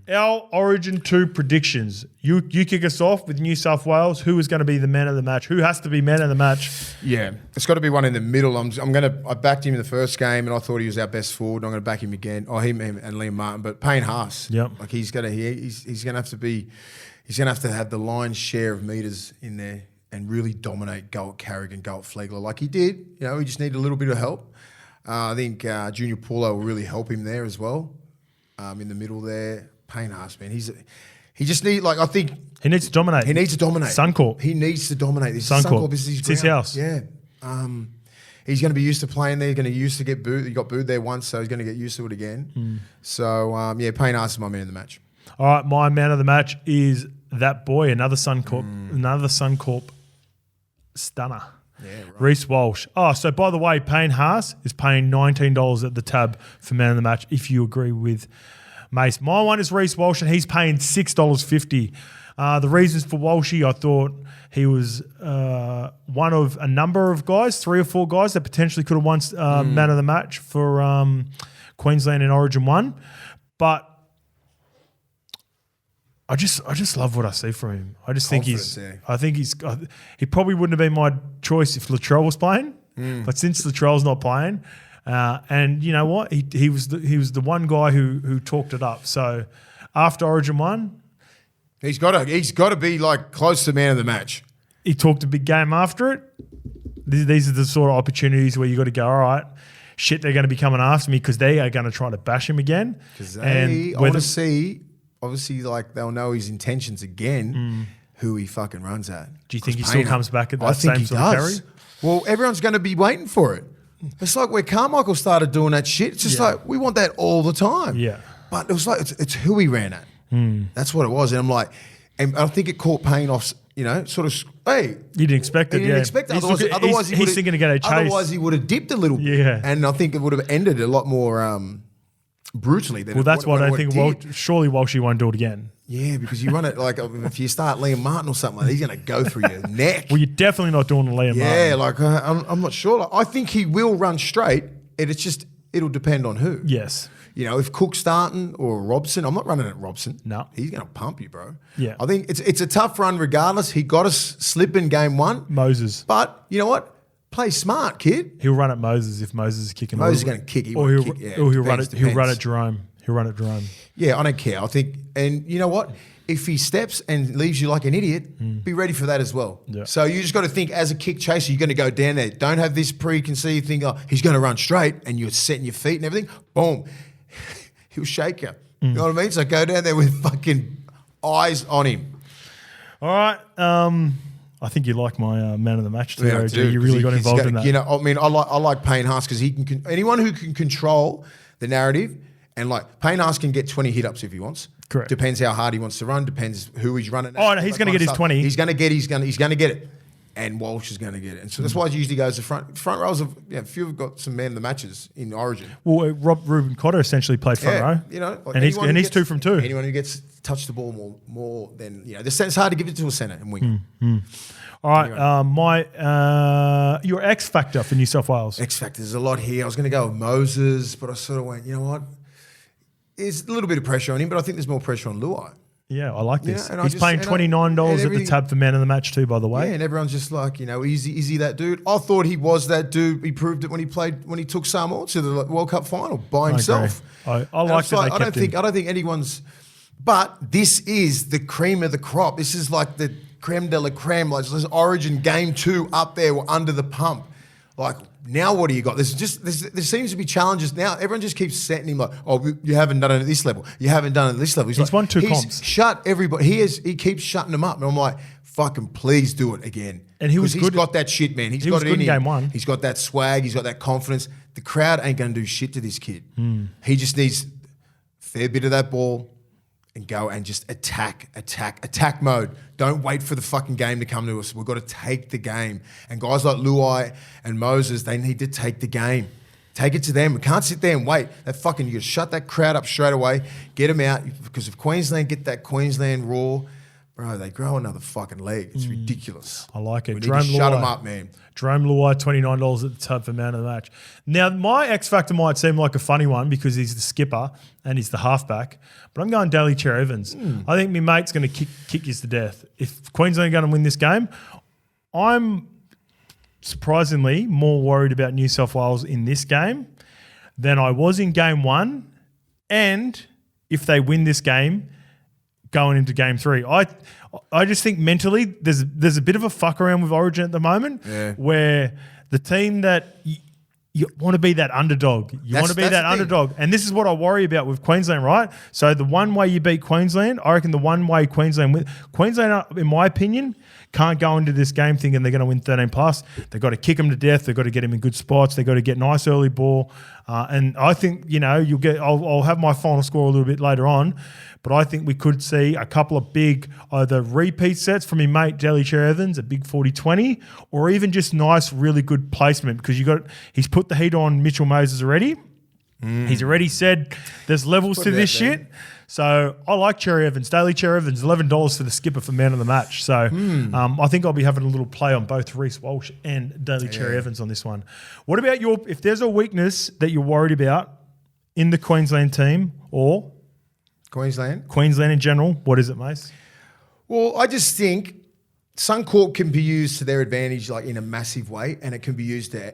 Our Origin 2 predictions. You kick us off with New South Wales. Who is going to be the man of the match? Who has to be man of the match? Yeah, it's got to be one in the middle. I backed him in the first game, and I thought he was our best forward. I'm going to back him again. Him and Liam Martin, but Payne Haas. Yep. He's going to have to have the lion's share of meters in there and really dominate go at Carrigan, go at Flegler like he did. He just needed a little bit of help. I think Junior Paulo will really help him there as well. In the middle there, Payne Haas, man. He just needs, I think... He needs to dominate. Suncorp. He needs to dominate. Suncorp. This is his house. Yeah. He's going to be used to playing there. He's going to used to get booed. He got booed there once, so he's going to get used to it again. So, Payne Haas is my man of the match. All right, my man of the match is that boy, another Suncorp stunner. Yeah, right. Reece Walsh. Oh, so by the way, Payne Haas is paying $19 at the Tab for man of the match, if you agree with Mace. My one is Reece Walsh, and he's paying $6.50. The reasons for Walshy, I thought he was one of a number of guys, 3 or 4 guys that potentially could have won man of the match for Queensland in Origin 1. But I just love what I see from him. I just think he probably wouldn't have been my choice if Latrell was playing, but since Latrell's not playing, and you know what, he was the one guy who talked it up. So after Origin 1, he's got to be like close to man of the match. He talked a big game after it. These are the sort of opportunities where you got to go, all right, shit, they're going to be coming after me because they are going to try to bash him again. Because I want to see. Obviously, like they'll know his intentions again, who he fucking runs at. Do you think he still comes back at that same sort of carry? Well, everyone's going to be waiting for it. It's like where Carmichael started doing that shit. It's just like we want that all the time. Yeah. But it was like it's who he ran at. That's what it was. And I'm like, and I think it caught Payne off. You know, sort of. Hey, you didn't expect it. He didn't expect it. Otherwise, he's thinking to get a chase. Otherwise, he would have dipped a little bit. Yeah. And I think it would have ended a lot more brutally. Well, that's what I think. Well, surely Walshy won't do it again. Yeah, because you run it like if you start Liam Martin or something, he's going to go through your neck. Well, you're definitely not doing the Liam Martin. Yeah, like I'm not sure. Like, I think he will run straight. It'll depend on who. Yes. You know, if Cook's starting or Robson, I'm not running at Robson. No. He's going to pump you, bro. Yeah. I think it's a tough run regardless. He got us slip in game 1. Moses. But you know what? Play smart, kid. He'll run at Moses if Moses is kicking. Moses is going to kick. He'll run at Jerome. He'll run at Jerome. Yeah, I don't care. I think, and you know what? If he steps and leaves you like an idiot, be ready for that as well. Yeah. So you just got to think as a kick chaser, you're going to go down there. Don't have this preconceived thing, he's going to run straight and you're setting your feet and everything. Boom. He'll shake you. You know what I mean? So go down there with fucking eyes on him. All right. I think you like my man of the match today, OG. You really got involved in that. You know, I mean, I like Payne Haas because he can anyone who can control the narrative, and like Payne Haas can get 20 hit-ups if he wants. Correct. Depends how hard he wants to run. Depends who he's running at. Oh, no, he's going to get his 20. He's going to get it. And Walsh is going to get it. And so that's why it usually goes to front rows of, a few have got some man of the matches in Origin. Well, Ruben Cotter essentially played front row. You know, like and he's 2 from 2. Anyone who gets touched the ball more than, it's hard to give it to a centre and wing. All right, anyway. Your X factor for New South Wales. X factor, there's a lot here. I was going to go with Moses, but I sort of went, you know what? There's a little bit of pressure on him, but I think there's more pressure on Luai. Yeah, I like this. He's paying $29 at the tab for man of the match too, by the way. Yeah, and everyone's just like, is he that dude? I thought he was that dude. He proved it when he took Samoa to the World Cup final by himself. I like that. I don't think anyone's. But this is the cream of the crop. This is like the creme de la creme. Like this Origin game 2 up there, we're under the pump. Like, now what do you got? There seems to be challenges now. Everyone just keeps setting him like, you haven't done it at this level. You haven't done it at this level. He's won 2 comps. Shut everybody. He keeps shutting them up. And I'm like, fucking please do it again. And he's got that shit, man. He was good in game 1. He's got that swag. He's got that confidence. The crowd ain't going to do shit to this kid. He just needs a fair bit of that ball and go and just attack mode. Don't wait for the fucking game to come to us. We've got to take the game. And guys like Luai and Moses, they need to take the game. Take it to them. We can't sit there and wait. You got to shut that crowd up straight away. Get them out. Because if Queensland get that Queensland roar, bro, they grow another fucking leg. It's ridiculous. I like it. We need to shut them up, man. Jerome Luai, $29 at the tab for man of the match. Now, my X factor might seem like a funny one because he's the skipper and he's the halfback, but I'm going Daly Cherry Evans. I think my mate's going to kick you to death. If Queensland are going to win this game, I'm surprisingly more worried about New South Wales in this game than I was in game 1. And if they win this game, going into game 3. I just think mentally there's a bit of a fuck around with Origin at the moment where the team that you want to be that underdog. You want to be that underdog. And this is what I worry about with Queensland, right? So the one way you beat Queensland, I reckon the one way Queensland, in my opinion, can't go into this game thinking they're going to win 13 plus. They've got to kick them to death. They've got to get them in good spots. They've got to get nice early ball. And I think, I'll have my final score a little bit later on, but I think we could see a couple of big either repeat sets from your mate Daly Cherry Evans, a big 40-20, or even just nice, really good placement because he's put the heat on Mitchell Moses already. He's already said there's levels to this shit. So I like Cherry Evans. Daly Cherry Evans, $11 for the skipper for man of the match. So I think I'll be having a little play on both Reece Walsh and Daly Cherry Evans on this one. What about if there's a weakness that you're worried about in the Queensland team or Queensland in general, what is it, Mace? Well, I just think Suncorp can be used to their advantage, like in a massive way, and it can be used to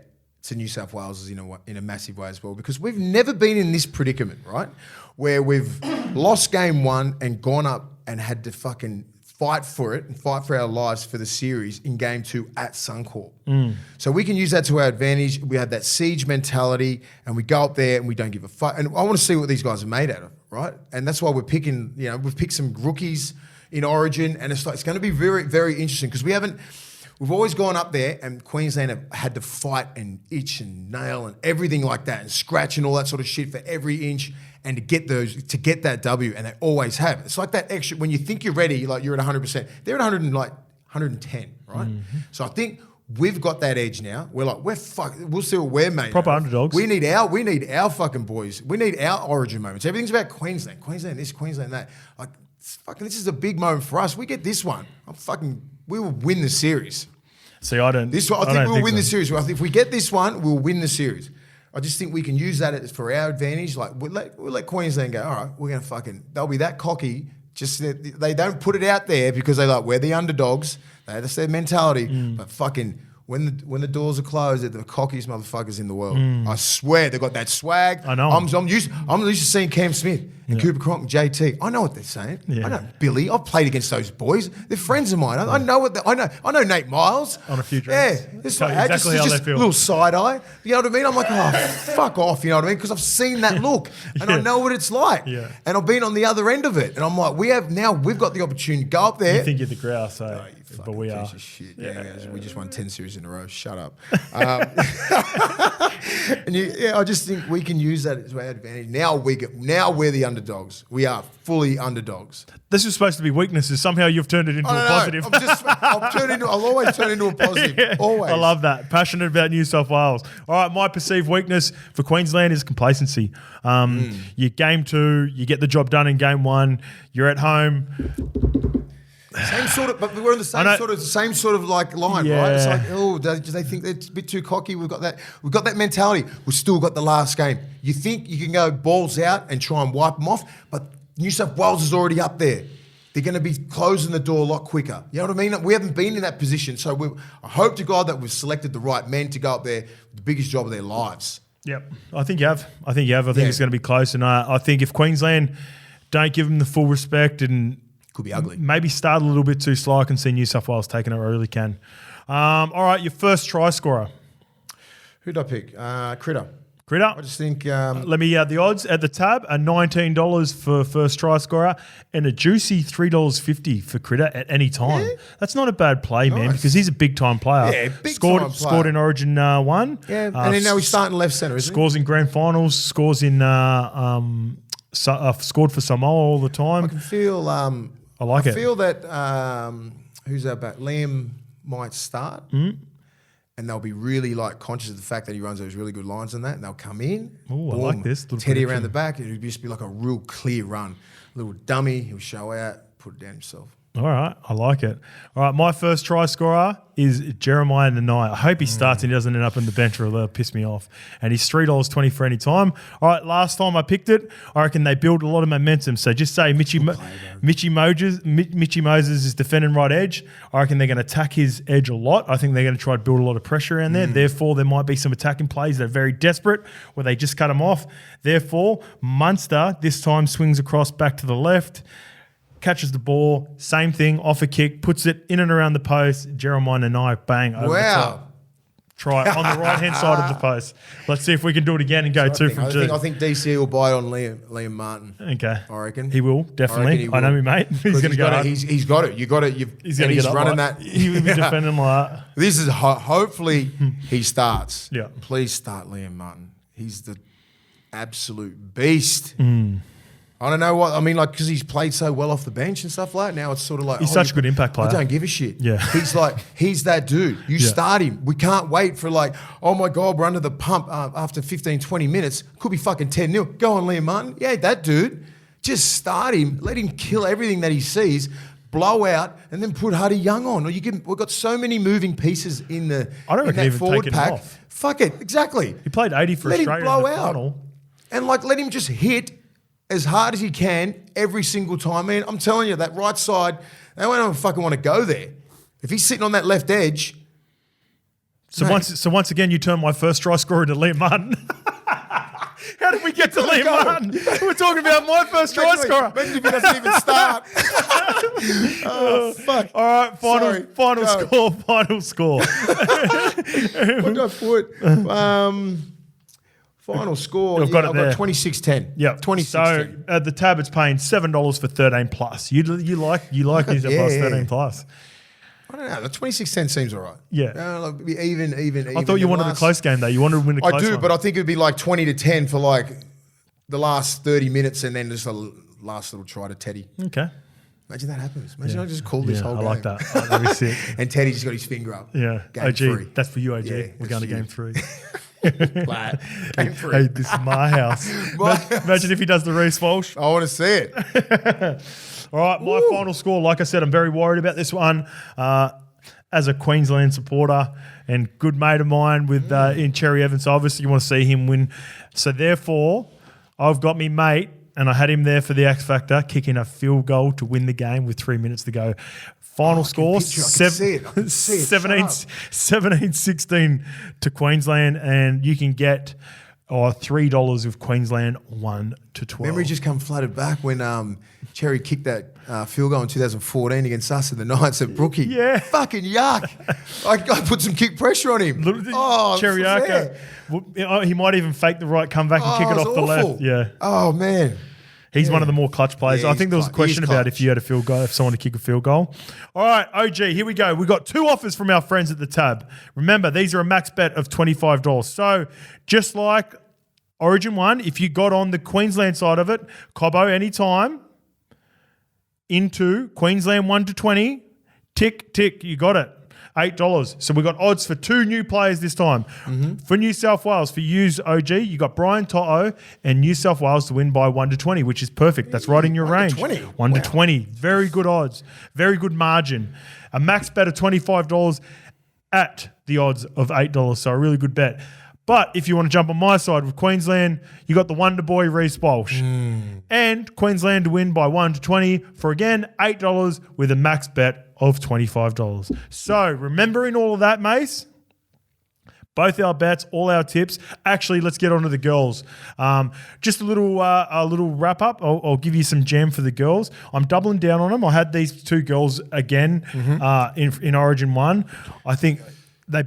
New South Wales in a massive way as well, because we've never been in this predicament, right? Where we've lost game one and gone up and had to fucking fight for it and fight for our lives for the series in game two at Suncorp. So we can use that to our advantage. We have that siege mentality and we go up there and we don't give a fuck. And I want to see what these guys are made out of, right? And that's why we're picking, we've picked some rookies in Origin, and it's going to be very, very interesting because we've always gone up there and Queensland have had to fight and itch and nail and everything like that and scratch and all that sort of shit for every inch and to get that W, and they always have. It's like that extra, when you think you're ready, like you're at 100%, they're at 110, right? So I think we've got that edge now. We'll see what we're made. Proper underdogs. We need our fucking boys. We need our Origin moments. Everything's about Queensland. Queensland this, Queensland that. Like, this is a big moment for us. We get this one. We will win the series. See, I think we'll win the series. If we get this one, we'll win the series. I just think we can use that for our advantage. Like we'll let Queensland go, all right, they'll be that cocky. Just they don't put it out there because we're the underdogs. That's their mentality. But fucking when the doors are closed, they're the cockiest motherfuckers in the world. I swear they've got that swag. I know. I'm used to seeing Cam Smith and Cooper Cronk and JT. I know what they're saying. Yeah. I know Billy. I've played against those boys. They're friends of mine. I know I know Nate Miles. On a few drinks. Yeah. It's exactly how they feel. A little side eye. You know what I mean? I'm like, fuck off. You know what I mean? Because I've seen that look and I know what it's like. Yeah. And I've been on the other end of it. And I'm like, we've got the opportunity to go up there. You think you're the grouse, but we are. Shit. Yeah. We just won 10 series in a row. Shut up. I just think we can use that as our advantage. Now we're the underdogs. We are fully underdogs. This is supposed to be weaknesses. Somehow you've turned it into a positive. I'll always turn into a positive. Yeah, always. I love that. Passionate about New South Wales. All right, my perceived weakness for Queensland is complacency. You game two, you get the job done in game one. You're at home. Same sort of, but we're on the same sort of like line, right? It's like, do they think they're a bit too cocky? We've got that mentality. We've still got the last game. You think you can go balls out and try and wipe them off, but New South Wales is already up there. They're going to be closing the door a lot quicker. You know what I mean? We haven't been in that position, so I hope to God that we've selected the right men to go up there with the biggest job of their lives. Yep, I think you have. I think it's going to be close, and I think if Queensland don't give them the full respect and could be ugly. Maybe start a little bit too slow. I can see New South Wales taking it. I really can. All right, your first try scorer. Who'd I pick? Critter. I just think... let me the odds at the tab are $19 for first try scorer and a juicy $3.50 for Critter at any time. Yeah. That's not a bad play, man, because he's a big-time player. Yeah, big-time player. Scored in Origin 1. Yeah, and now he's starting left centre, isn't he? Scores in grand finals, scores in... scored for Samoa all the time. I can feel... I feel that who's our back? Liam might start, and they'll be really conscious of the fact that he runs those really good lines on that, and they'll come in. Oh, I like this. Teddy around the back. It would just be like a real clear run. A little dummy. He'll show out, put it down himself. All right, I like it. All right, my first try scorer is Jeremiah Nanai. I hope he starts and he doesn't end up in the bench or it'll piss me off. And he's $3.20 for any time. All right, last time I picked it, I reckon they build a lot of momentum. So just say Mitchy Moses is defending right edge. I reckon they're going to attack his edge a lot. I think they're going to try to build a lot of pressure around there. Therefore, there might be some attacking plays that are very desperate where they just cut him off. Therefore, Munster this time swings across back to the left, catches the ball, same thing, off a kick, puts it in and around the post. Jeremiah Nanai, bang, over the top. Try on the right-hand side of the post. Let's see if we can do it again and go two from two. I think DC will buy on Liam Martin. Okay. I reckon. He will, definitely. I know me, mate. He's going to go hard. He's got it. He's going to get running that. He will be defending like that. This is, hopefully, he starts. Yeah. Please start Liam Martin. He's the absolute beast. I don't know what I mean, like because he's played so well off the bench and stuff like that. Now it's sort of like he's such a good impact player. I don't give a shit. Yeah, he's that dude. You start him. We can't wait for like, oh my God, we're under the pump after 15, 20 minutes. Could be fucking 10-0. Go on, Liam Martin. Yeah, that dude. Just start him. Let him kill everything that he sees. Blow out and then put Huddy Young on. Or we've got so many moving pieces in the I don't reckon that even forward take pack. him off. Fuck it, exactly. He played 80 for Australia in the final. And like let him just hit as hard as he can every single time. Man, I'm telling you, that right side, they don't fucking want to go there. If he's sitting on that left edge. So once again, you turn my first try scorer into Liam Martin. How did we get to Liam Martin? We're talking about my first try scorer. Imagine if he doesn't even start. Oh, fuck. All right, final score. What did I put? Final score. I've got it there. I've got 26-10. Yeah, 26-10. So at the tab, it's paying $7 for 13 plus. You like New South Wales 13 plus. I don't know. The 26-10 seems all right. Yeah. Like even. I thought you wanted a close game though. You wanted to win a close one. I do, but I think it'd be like 20-10 for like the last 30 minutes, and then just a last little try to Teddy. Okay. Imagine that happens. Imagine I just called this whole game. I like that. That'd be sick. And Teddy just got his finger up. Yeah. Game OG. 3. That's for you, OG. Yeah, we're going to game 3. Game 3. Hey, this is my house. Imagine if he does the Reece Walsh. I want to see it. All right, my final score. Like I said, I'm very worried about this one. As a Queensland supporter and good mate of mine with in Cherry Evans, obviously you want to see him win. So therefore, I've got me mate, and I had him there for the X Factor, kicking a field goal to win the game with 3 minutes to go. Final score, 17-16 to Queensland, and you can get $3 with Queensland 1-12. Memory just come flooded back when Cherry kicked that field goal in 2014 against us in the Knights at Brookie. Yeah. Fucking yuck. I put some kick pressure on him. Cherry Arca. He might even fake the right comeback and kick it off the left. Yeah. Oh, man. He's one of the more clutch players. Yeah, I think there was a question about if you had a field goal, if someone to kick a field goal. All right, OG, here we go. We've got 2 offers from our friends at the tab. Remember, these are a max bet of $25. So just like Origin 1, if you got on the Queensland side of it, Cobbo anytime, into Queensland 1-20, tick, you got it. $8. So we got odds for 2 new players this time. Mm-hmm. For New South Wales, for U's OG, you got Brian To'o and New South Wales to win by 1-20, which is perfect. That's right in your range. 1-20. Very good odds. Very good margin. A max bet of $25 at the odds of $8. So a really good bet. But if you want to jump on my side with Queensland, you got the Wonder Boy Reece Walsh. And Queensland to win by 1-20 for, again, $8 with a max bet of $25. So remembering all of that, Mace, both our bets, all our tips. Actually, let's get on to the girls. Just a little wrap up. I'll give you some jam for the girls. I'm doubling down on them. I had these 2 girls again in Origin 1. I think they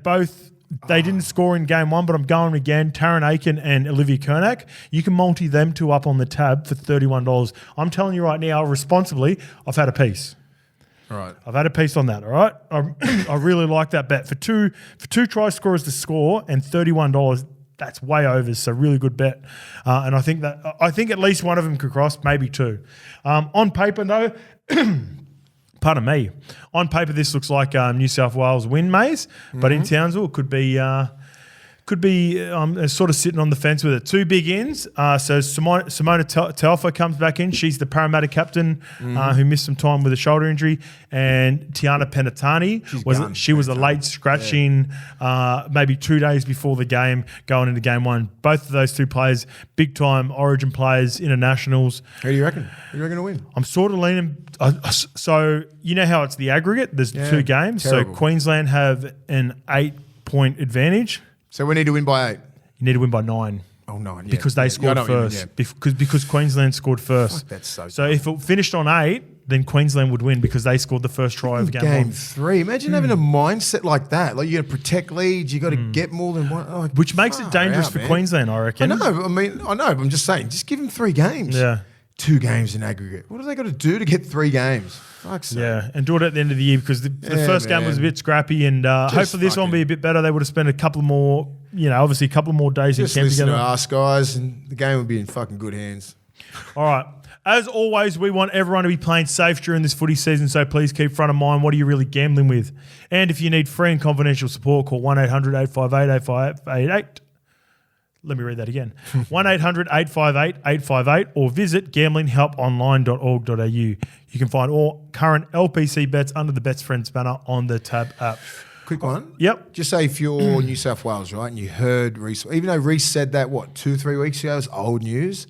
didn't score in game 1, but I'm going again. Taryn Aiken and Olivia Kernack. You can multi them 2 up on the tab for $31. I'm telling you right now, responsibly, I've had a piece. All right. I've had a piece on that, all right? I really like that bet. For two try scorers to score and $31, that's way over, so really good bet. And I think at least one of them could cross, maybe 2. On paper, though, pardon me. On paper, this looks like New South Wales win, Maze, but in Townsville, it could be sort of sitting on the fence with it. 2 big ins. So Simona Telfer comes back in. She's the Parramatta captain who missed some time with a shoulder injury. And Tiana Penatani, was a late scratching maybe 2 days before the game going into game 1. Both of those 2 players, big time Origin players, internationals. Who do you reckon? Who do you reckon will win? I'm sort of leaning. So you know how it's the aggregate? There's 2 games. Terrible. So Queensland have an 8-point advantage. So we need to win by 8. You need to win by 9. Oh, 9, yeah. Because they scored first. Because Queensland scored first. Fuck, that's so So if it finished on 8, then Queensland would win because they scored the first try of game 1. 3. Imagine having a mindset like that. Like, you're going to protect leads. You got to get more than one. Like, which makes it dangerous for Queensland, I reckon. I know. But I'm just saying, just give them 3 games. Yeah. 2 games in aggregate. What have they got to do to get 3 games? Fuck's sake. Yeah, and do it at the end of the year because the first game was a bit scrappy, and hopefully this one will be a bit better. They would have spent a couple more, obviously a couple more days in camp together. Just listen to us, guys, and the game will be in fucking good hands. All right. As always, we want everyone to be playing safe during this footy season, so please keep front of mind what are you really gambling with. And if you need free and confidential support, call 1-800-858-8588. Let me read that again. 1-800-858-858 or visit gamblinghelponline.org.au. You can find all current LPC bets under the Bets Friends banner on the Tab app. Quick one. Yep. Just say if you're New South Wales, right, and you heard Reece, even though Reece said that, 2-3 weeks ago, it's old news,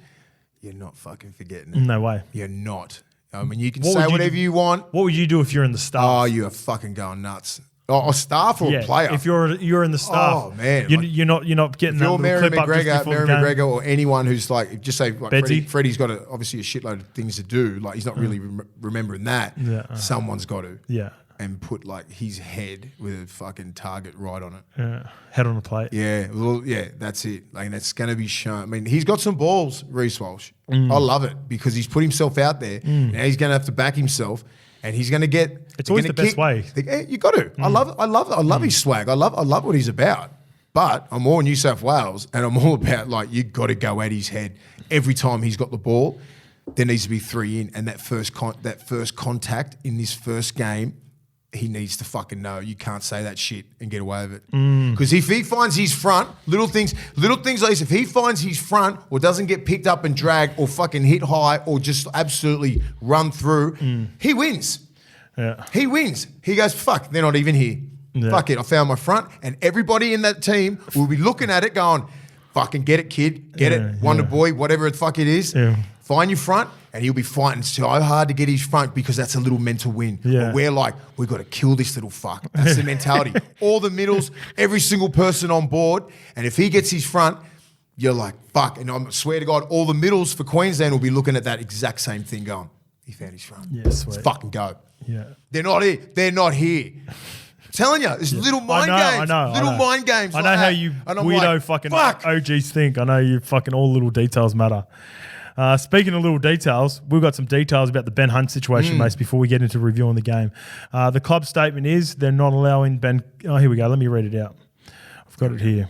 you're not fucking forgetting it. No way. You're not. I mean, you can say whatever you want. What would you do if you're in the staff? Oh, you are fucking going nuts. Oh, a staff or a player? If you're in the staff, oh man, you're not getting. If you're Mary clip McGregor, or anyone who's like, just say like Freddie's got obviously a shitload of things to do. Like he's not really remembering that. Yeah, someone's got to. Yeah. And put like his head with a fucking target right on it. Yeah, head on the plate. Yeah, well, yeah, that's it. Like that's going to be shown. I mean, he's got some balls, Reece Walsh. I love it because he's put himself out there. Now he's going to have to back himself, and he's going to get. It's always the best way. You got to. I love his swag. I love what he's about. But I'm all New South Wales, and I'm all about like you got to go at his head every time he's got the ball. There needs to be 3 in, and that first contact in this first game. He needs to fucking know you can't say that shit and get away with it. Because if he finds his front, little things like this, if he finds his front or doesn't get picked up and dragged or fucking hit high or just absolutely run through, he wins. Yeah. He wins. He goes, fuck, they're not even here. Yeah. Fuck it, I found my front. And everybody in that team will be looking at it going, fucking get it, kid. Get it, Wonder Boy, whatever the fuck it is. Yeah. Find your front. And he'll be fighting so hard to get his front because that's a little mental win. Yeah. But we're like, we've got to kill this little fuck. That's the mentality. All the middles, every single person on board. And if he gets his front, you're like, fuck. And I swear to God, all the middles for Queensland will be looking at that exact same thing going, he found his front. Yeah, sweet. Let's fucking go. Yeah. They're not here. They're not here. I'm telling you, it's little mind games. I know. Mind games. I know how you weirdo fucking OGs think. I know you fucking all little details matter. Speaking of little details, we've got some details about the Ben Hunt situation, Mace, before we get into reviewing the game. The club statement is they're not allowing Ben... Oh, here we go. Let me read it out. I've got it here.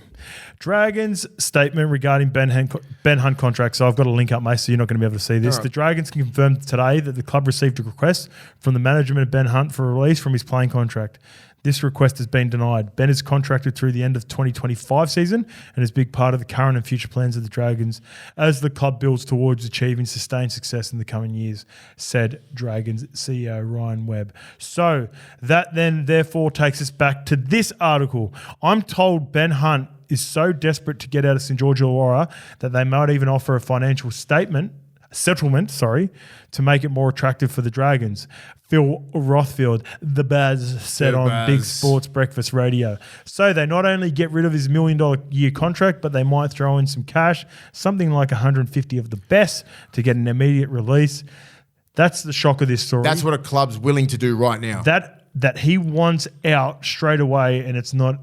Dragons' statement regarding Ben Hunt contract. So I've got a link up, Mace, so you're not going to be able to see this. Right. The Dragons confirmed today that the club received a request from the management of Ben Hunt for a release from his playing contract. This request has been denied. Ben is contracted through the end of the 2025 season and is a big part of the current and future plans of the Dragons as the club builds towards achieving sustained success in the coming years, said Dragons CEO Ryan Webb. So that then therefore takes us back to this article. I'm told Ben Hunt is so desperate to get out of St. George Illawarra that they might even offer a financial settlement, to make it more attractive for the Dragons. Phil Rothfield, the Baz, said on Big Sports Breakfast Radio. So they not only get rid of his $1 million year contract, but they might throw in some cash, something like 150 of the best to get an immediate release. That's the shock of this story. That's what a club's willing to do right now. That he wants out straight away, and it's not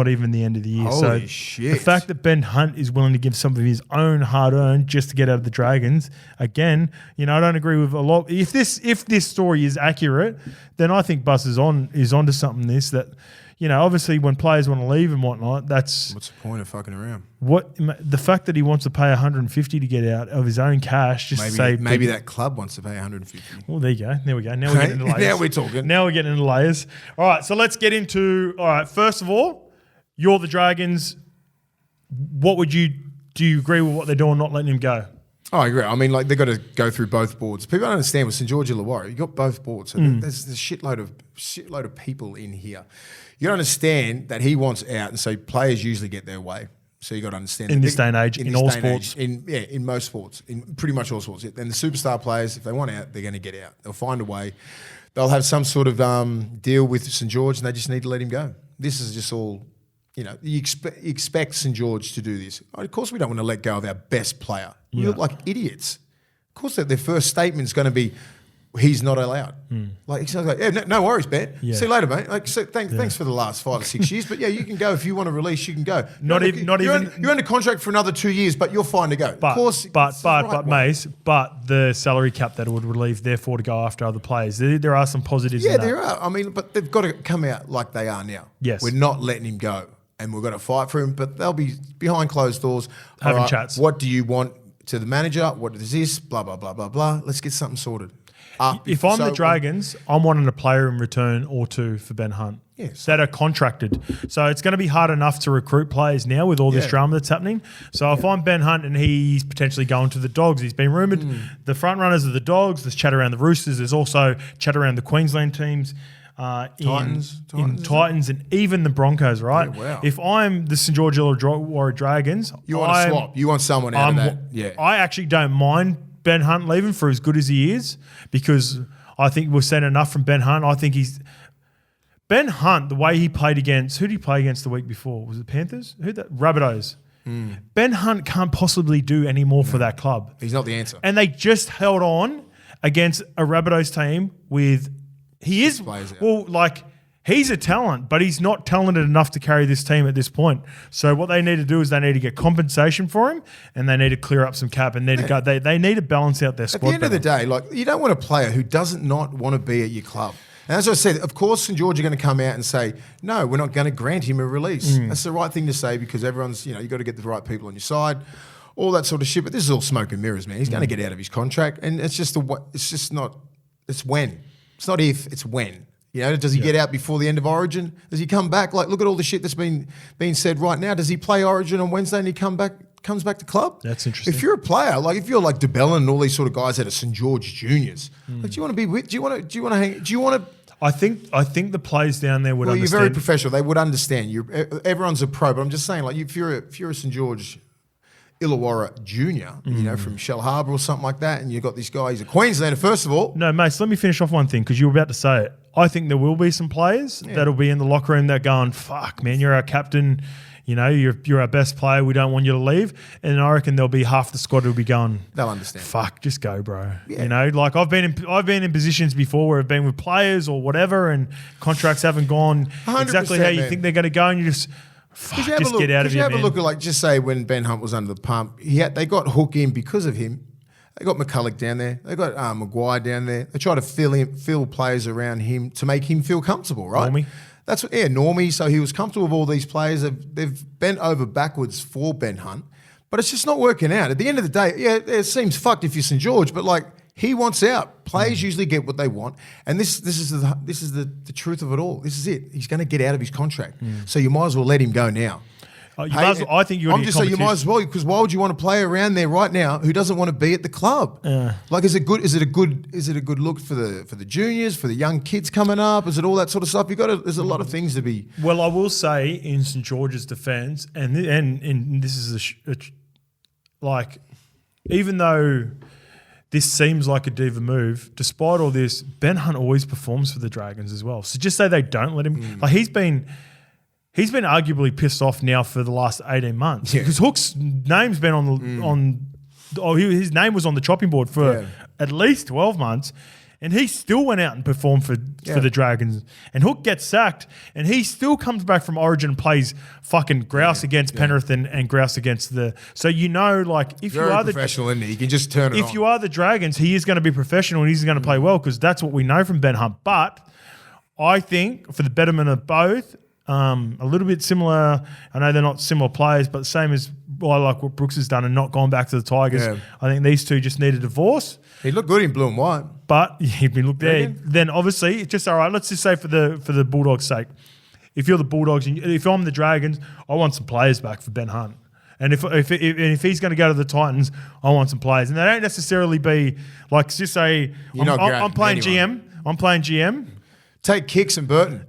even the end of the year. Holy shit. The fact that Ben Hunt is willing to give some of his own hard-earned just to get out of the Dragons, again, I don't agree with a lot. If this story is accurate, then I think Bus is onto something. Obviously when players want to leave and whatnot, that's... What's the point of fucking around? The fact that he wants to pay 150 to get out of his own cash just to say... Maybe that club wants to pay 150. Well, there you go. There we go. Now we're getting into layers. Now we're talking. Now we're getting into layers. All right, so let's get into... All right, first of all, you're the Dragons. Do you agree with what they're doing, not letting him go? Oh, I agree. I mean, like, they've got to go through both boards. People don't understand with St. George Illawarra, you've got both boards. So there's a shitload of people in here. You don't understand that he wants out, and so players usually get their way. So you got to understand in this day and age, in all sports, in most sports, in pretty much all sports. And the superstar players, if they want out, they're going to get out. They'll find a way. They'll have some sort of deal with St. George, and they just need to let him go. This is just all, you expect St. George to do this. Of course, we don't want to let go of our best player. We look like idiots. Of course, their first statement is going to be, he's not allowed. Like, he's like, no worries, Ben. Yeah. See you later, mate. Like, so thanks for the last 5 or 6 years. But yeah, you can go if you want to release. You can go. You're under contract for another 2 years, but you're fine to go. But, of course, but Mace, the salary cap that it would relieve, therefore, to go after other players. There are some positives. Yeah, there are. I mean, but they've got to come out like they are now. Yes, we're not letting him go, and we've got to fight for him. But they'll be behind closed doors having chats. What do you want? to the manager, what is this? Blah, blah, blah, blah, blah. Let's get something sorted. If I'm the Dragons, I'm wanting a player in return or two for Ben Hunt that are contracted. So it's going to be hard enough to recruit players now with all this drama that's happening. So if I'm Ben Hunt and he's potentially going to the Dogs, he's been rumoured. The front runners are the Dogs. There's chat around the Roosters. There's also chat around the Queensland teams. Titans and even the Broncos, right? Yeah, wow. If I'm the St George Illawarra Dragons, you want to swap. You want someone out of that. Yeah. I actually don't mind Ben Hunt leaving for as good as he is, because I think we've seen enough from Ben Hunt. I think Ben Hunt, the way he played against, who did he play against the week before? Was it Panthers? Rabbitohs. Ben Hunt can't possibly do any more for that club. He's not the answer. And they just held on against a Rabbitohs team with, he's a talent, but he's not talented enough to carry this team at this point. So what they need to do is they need to get compensation for him, and they need to clear up some cap, and they need to balance out their squad. At the end of the day, you don't want a player who doesn't not want to be at your club. And as I said, of course, St George are going to come out and say, no, we're not going to grant him a release. That's the right thing to say, because everyone's, you've got to get the right people on your side, all that sort of shit. But this is all smoke and mirrors, man. He's going to get out of his contract, and it's when. It's not if, it's when. Does he get out before the end of Origin? Does he come back? Look at all the shit that's being said right now. Does he play Origin on Wednesday and he comes back to club? That's interesting. If you're a player, if you're like DeBellin and all these sort of guys that are St George juniors, do you want to be with? Do you want to hang? Do you want to? I think the players down there would understand. You're very professional. They would understand. Everyone's a pro, but I'm just saying, if you're a St George Illawarra junior, from Shell Harbour or something like that, and you've got this guy, he's a Queenslander, first of all. No, mate, so let me finish off one thing, because you were about to say it. I think there will be some players that'll be in the locker room that are going, fuck, man, you're our captain, you're our best player, we don't want you to leave. And I reckon there'll be half the squad who'll be going, they'll understand. Fuck, just go, bro. Yeah. I've been in positions before where I've been with players or whatever, and contracts haven't gone exactly how you think they're going to go, and you just... get out of here, man. Have a look at, just say when Ben Hunt was under the pump, they got Hook in because of him. They got McCulloch down there. They got Maguire down there. They try to fill players around him to make him feel comfortable, right? Normie. Normie. So he was comfortable with all these players. They've bent over backwards for Ben Hunt, but it's just not working out. At the end of the day, it seems fucked if you're St George, but he wants out. Players usually get what they want, and this is the truth of it all. This is it. He's going to get out of his contract, so you might as well let him go now. I think you might as well, because why would you want to play around there right now who doesn't want to be at the club? Is it good? Is it a good look for the juniors, for the young kids coming up? Is it all that sort of stuff? There's a lot of things to be. Well, I will say in St George's defence, and this is even though this seems like a diva move, despite all this, Ben Hunt always performs for the Dragons as well. So just say they don't let him. He's been arguably pissed off now for the last 18 months because Hook's name's been his name was on the chopping board for at least 12 months, and he still went out and performed for the Dragons. And Hook gets sacked, and he still comes back from Origin and plays fucking grouse against Penrith and grouse against the. So if you are the professional, isn't he? You can just turn it on. If you are the Dragons, he is going to be professional and he's going to play well, because that's what we know from Ben Hunt. But I think for the betterment of both. A little bit similar. I know they're not similar players, but the same as what Brooks has done and not gone back to the Tigers. Yeah. I think these two just need a divorce. He looked good in blue and white, but he'd been looked there. Then obviously, it's just all right. Let's just say for the Bulldogs' sake, if you're the Bulldogs, and if I'm the Dragons, I want some players back for Ben Hunt. And if he's going to go to the Titans, I want some players, and they don't necessarily be just say I'm playing GM. I'm playing GM. Take Kicks and Burton.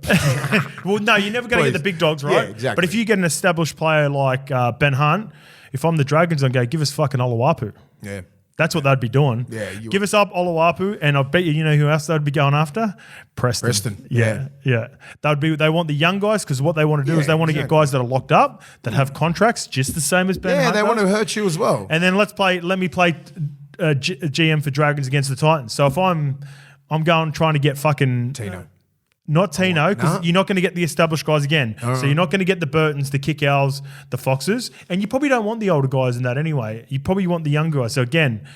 Well, no, you're never going to get the big dogs, right? Yeah, exactly. But if you get an established player like Ben Hunt, if I'm the Dragons, I'd go, give us fucking Oluwapu. Yeah. That's what they'd be doing. Yeah. Give us up Oluwapu, and I bet you know who else they'd be going after? Preston. Yeah. They want the young guys, because what they want to do is they want to get guys that are locked up, that have contracts just the same as Ben Hunt. Yeah, they want to hurt you as well. And then let me play GM for Dragons against the Titans. So if I'm going trying to get fucking Tino. Not Tino, because you're not going to get the established guys again. So you're not going to get the Burtons, the Kick-Owls, the Foxes, and you probably don't want the older guys in that anyway. You probably want the young guys. So again,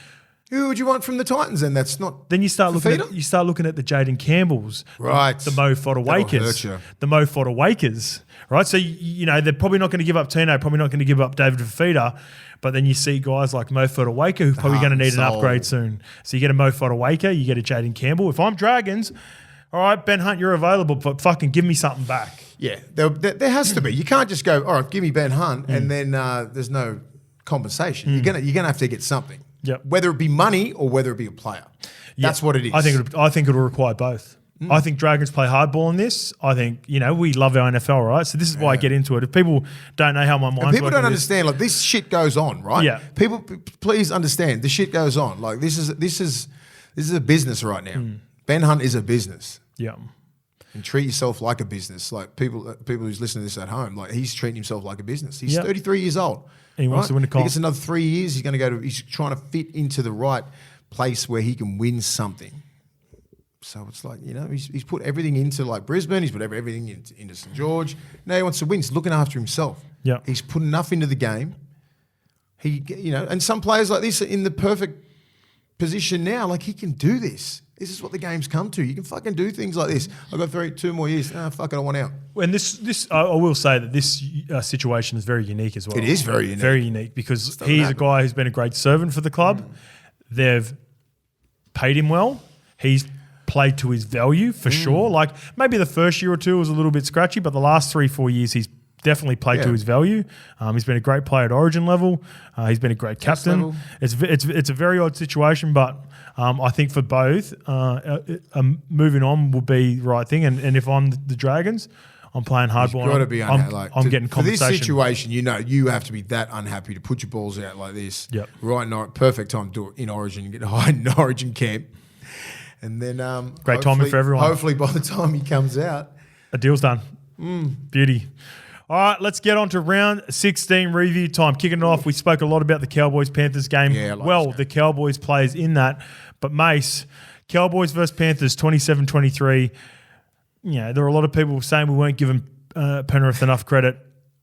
Who would you want from the Titans? And that's not. Then you start looking at the Jaden Campbells, right? The Mo Fotuaikas, right? So they're probably not going to give up Tino, probably not going to give up David Fifita, but then you see guys like Mo Fotuaika who's probably going to need an upgrade soon. So you get a Mo Fotuaika, you get a Jaden Campbell. If I'm Dragons, all right, Ben Hunt, you're available, but fucking give me something back. Yeah, there has to be. You can't just go, all right, give me Ben Hunt, and then there's no compensation. You're gonna have to get something. Yep. Whether it be money or whether it be a player. That's what it is. I think it'll require both. I think Dragons play hardball in this. I think, we love our NFL, right? So this is why I get into it. If people don't know how my mind's working. People don't understand, like, this shit goes on, right? Yeah. People, please understand, this shit goes on. Like, this is a business right now. Ben Hunt is a business. Yeah. And treat yourself like a business. Like, people who's listening to this at home, like, he's treating himself like a business. He's 33 years old. And he wants to win a comp. He gets another 3 years. He's trying to fit into the right place where he can win something. So it's like, he's put everything into, like, Brisbane. He's put everything into St. George. Now he wants to win. He's looking after himself. Yeah. He's put enough into the game. And some players like this are in the perfect position now. Like, he can do this. This is what the game's come to. You can fucking do things like this. I've got 2 more years. Fuck it, I want out. And I will say that this situation is very unique as well. It is very unique. Very unique because he's a guy who's been a great servant for the club. They've paid him well. He's played to his value for sure. Like, maybe the first year or two was a little bit scratchy, but the last 3-4 years he's definitely played to his value. He's been a great player at Origin level. He's been a great captain. It's a very odd situation, but I think for both, moving on will be the right thing. And if I'm the Dragons, I'm playing hardball. You've got to be I'm getting compensation. For this situation, you have to be that unhappy to put your balls out like this. Yep. Right now, perfect time to do it in Origin. Get hide in Origin camp. And then great timing for everyone. Hopefully by the time he comes out, a deal's done. Beauty. All right, let's get on to round 16 review time. Kicking it off, we spoke a lot about the Cowboys-Panthers game. Yeah, the Cowboys plays in that. But Mace, Cowboys versus Panthers, 27-23. There are a lot of people saying we weren't giving Penrith enough credit.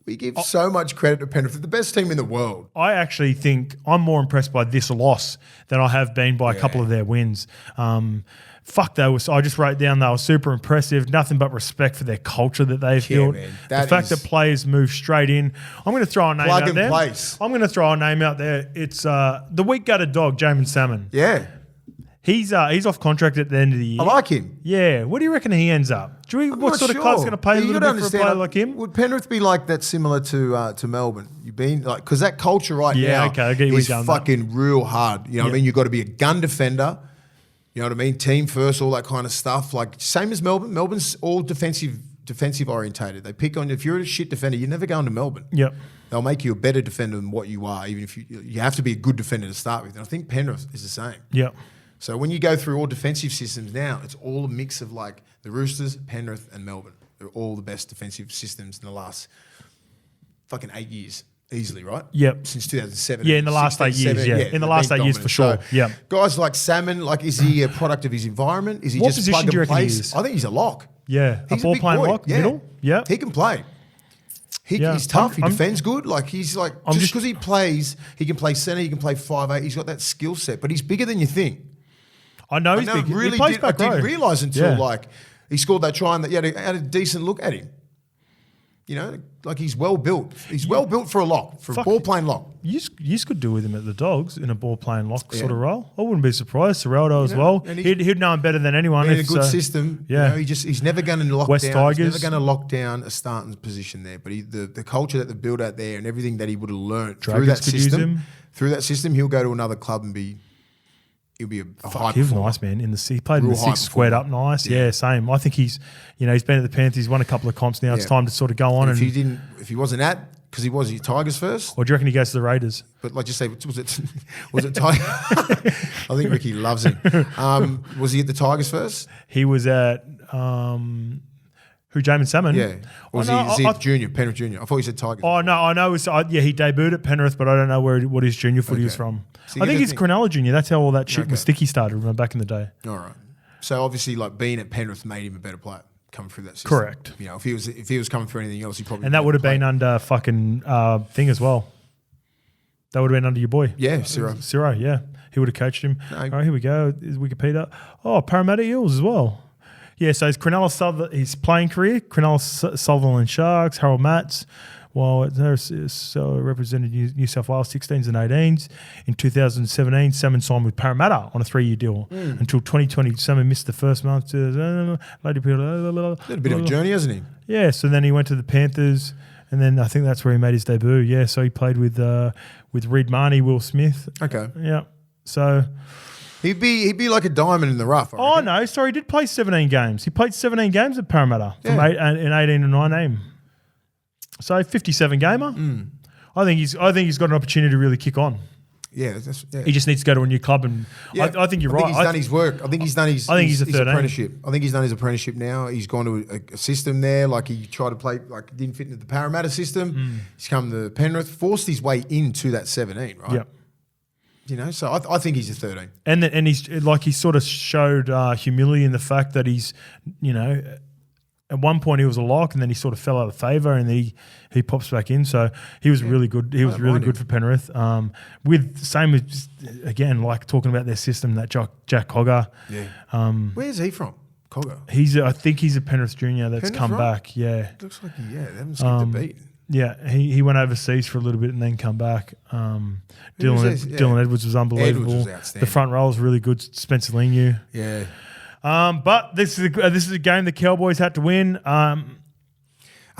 We give so much credit to Penrith. They're the best team in the world. I actually think I'm more impressed by this loss than I have been by a couple of their wins. I just wrote down they were super impressive. Nothing but respect for their culture that they've built. Man, the fact that players move straight in. I'm going to throw a name out there. Place. I'm going to throw a name out there. It's the weak gutted dog, Jamin Salmon. Yeah. He's off contract at the end of the year. I like him. Yeah. What do you reckon he ends up? What sort of club's going to pay a little bit for a player like him? Would Penrith be like that, similar to Melbourne? You've been like, because that culture now I get is fucking real hard. You know what I mean? You've got to be a gun defender. You know what I mean? Team first, all that kind of stuff. Like, same as Melbourne. Melbourne's all defensive orientated. They pick on you. If you're a shit defender, you're never going to Melbourne. Yep. They'll make you a better defender than what you are, even if you have to be a good defender to start with. And I think Penrith is the same. Yep. So when you go through all defensive systems now, it's all a mix of like the Roosters, Penrith, and Melbourne. They're all the best defensive systems in the last fucking 8 years. Easily, right? Yep. Since 2007. Yeah, in the last 8 years, in the last 8 years for sure. So guys like Salmon, like, is he a product of his environment? Is he just plug and play? I think he's a lock. Yeah, he's a ball playing lock, middle. Yeah. He can play. He's tough. He defends good. Like, he's like, just because he plays, he can play centre, he can play 5'8". He's got that skill set, but he's bigger than you think. I know he's big. Really, I didn't realise until like he scored that try and you had a decent look at him. You know, like, he's well built. He's well built for a lock, for a ball playing lock. You could do with him at the Dogs in a ball playing lock sort of role. I wouldn't be surprised. Serraldo as well. He'd know him better than anyone. In a good system. Yeah, he's never going to lock West down. Tigers. He's never going to lock down a starting position there. But the culture that they built out there and everything that he would have learned through that system, he'll go to another club and he'll be a high performer. He was nice, man. He played in the six, squared up nice. Yeah, same. I think he's been at the Panthers. He's won a couple of comps now. It's time to sort of go on. If he wasn't because he was Tigers first. Or do you reckon he goes to the Raiders? But like you say, was it Tigers? I think Ricky loves him. Was he at the Tigers first? He was at Jamin Salmon? Yeah. Or was he junior, Penrith junior? I thought you said Tigers. Oh, no, I know. He debuted at Penrith, but I don't know what his junior footy was from. So I think he's Cronulla junior. That's how all that shit with Sticky started back in the day. All right. So obviously, like, being at Penrith made him a better player coming through that system. Correct. You know, if he was coming through anything else, he probably that would have been under fucking thing as well. That would have been under your boy. Yeah, Ciro, yeah. He would have coached him. No. All right, here we go. Is Wikipedia. Oh, Parramatta Eels as well. Yeah, so his his playing career, Cronulla Sutherland Sharks, Harold Matts, while so represented New South Wales 16s and 18s. In 2017, Salmon signed with Parramatta on a 3-year deal. Until 2020, Salmon missed the first month. Had a bit of a journey, hasn't he? Yeah, so then he went to the Panthers, and then I think that's where he made his debut. Yeah, so he played with Reed Marnie, Will Smith. Okay. Yeah, so... He'd be like a diamond in the rough. Oh, no, sorry, he did play 17 games. He played 17 games at Parramatta from in 18 and 19. So 57 gamer. I think he's got an opportunity to really kick on. Yeah, he just needs to go to a new club, and I think you're right. He's done his work. I think he's done his apprenticeship. I think he's done his apprenticeship now. He's gone to a system there. Like he tried to play, like didn't fit into the Parramatta system. He's come to Penrith, forced his way into that 17, right? Yeah. You know, so I think he's a 13. And he's like, he sort of showed humility in the fact that he's, you know, at one point he was a lock and then he sort of fell out of favour and he pops back in. So he was really good. He was really good for Penrith. Same as, again, like talking about their system, that Jack Cogger. Yeah. Where's he from? Cogger? I think he's a Penrith junior that's come back. Yeah. Looks like they haven't skipped a beat. Yeah, he went overseas for a little bit and then come back. Dylan Edwards was unbelievable. Edwards was outstanding. The front row was really good. Spencer Leniu. Yeah. But this is a game the Cowboys had to win. Are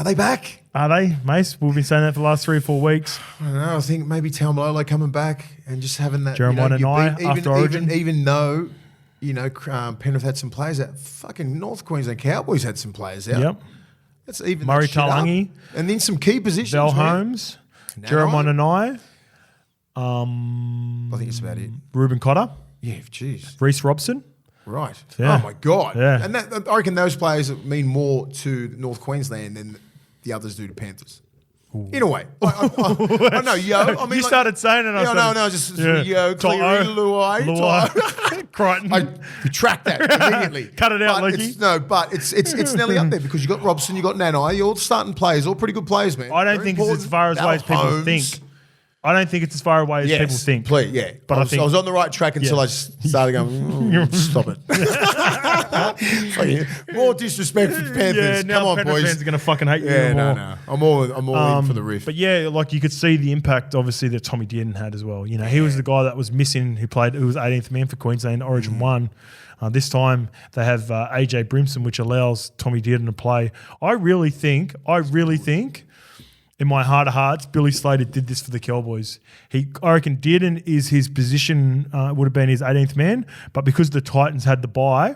they back? Are they, Mace? We've been saying that for the last 3 or 4 weeks. I don't know. I think maybe Taumalo coming back and just having that. Jeremiah and I after Origin. Even though, Penrith had some players out. Fucking North Queensland Cowboys had some players out. Yep. That's even Murray Talangi. And then some key positions. Bell Holmes. Jeremiah and I think it's about it. Ruben Cotter. Yeah, jeez. Reece Robson. Right. Yeah. Oh, my God. Yeah. And I reckon those players mean more to North Queensland than the others do to Panthers. Ooh. In a way. I know, yo. I mean, you started saying it. Yo, Cleary, Luai, Crichton. I retract that immediately. Cut it out, Lukey. But it's nearly up there because you got Robson, you got Nanai, you're all starting players, all pretty good players, man. I don't think it's as far away as people think. I don't think it's as far away as people think. Please, yeah. But I was on the right track until I started going, stop it. More disrespect for the Panthers. Now Come on, Penrith boys. fans are going to fucking hate you more. No. I'm all in for the riff. But yeah, like you could see the impact, obviously, that Tommy Dearden had as well. You know, he was the guy that was missing, who was 18th man for Queensland, Origin 1. This time they have AJ Brimson, which allows Tommy Dearden to play. I really think in my heart of hearts, Billy Slater did this for the Cowboys. I reckon Dearden is his position, would have been his 18th man, but because the Titans had the bye,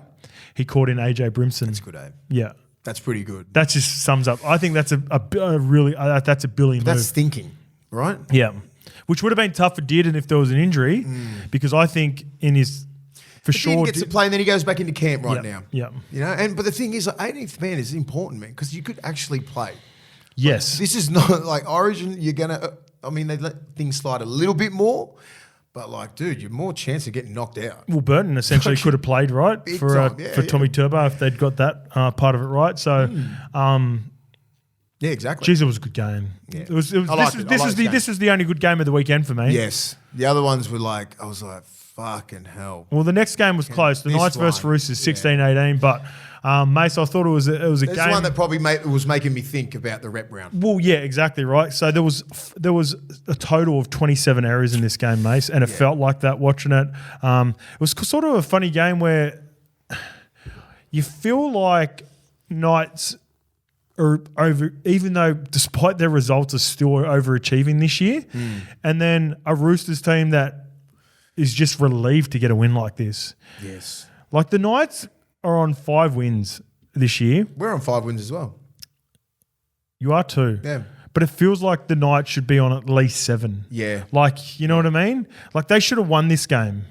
he called in AJ Brimson. That's good, Abe. Yeah. That's pretty good. That just sums up. I think that's a really that's a Billy move. That's thinking, right? Yeah. Which would have been tough for Dearden if there was an injury, because I think in his... For sure, he gets to play and then he goes back into camp now. Yeah. You know, but the thing is, 18th man is important, man, because you could actually play. Yes. Like, this is not like Origin. You're gonna. They let things slide a little bit more, but like, dude, you're more chance of getting knocked out. Well, Burton essentially could have played right for Tommy Turbo if they'd got that part of it right. So, yeah, exactly. Geez, it was a good game. Yeah. This is the only good game of the weekend for me. Yes, the other ones were like, I was like, fucking hell. Well, the next game was close. The Knights versus Roosters, 16-18, but. Mace, I thought it was a game. That's one that probably was making me think about the rep round. Well, yeah, exactly right. So there was a total of 27 errors in this game, Mace, and it felt like that watching it. It was sort of a funny game where you feel like Knights are over, even though despite their results are still overachieving this year, and then a Roosters team that is just relieved to get a win like this. Yes. Like the Knights are on 5 wins this year. We're on 5 wins as well. You are too. Yeah. But it feels like the Knights should be on at least 7. Yeah. Like, you know what I mean? Like they should have won this game.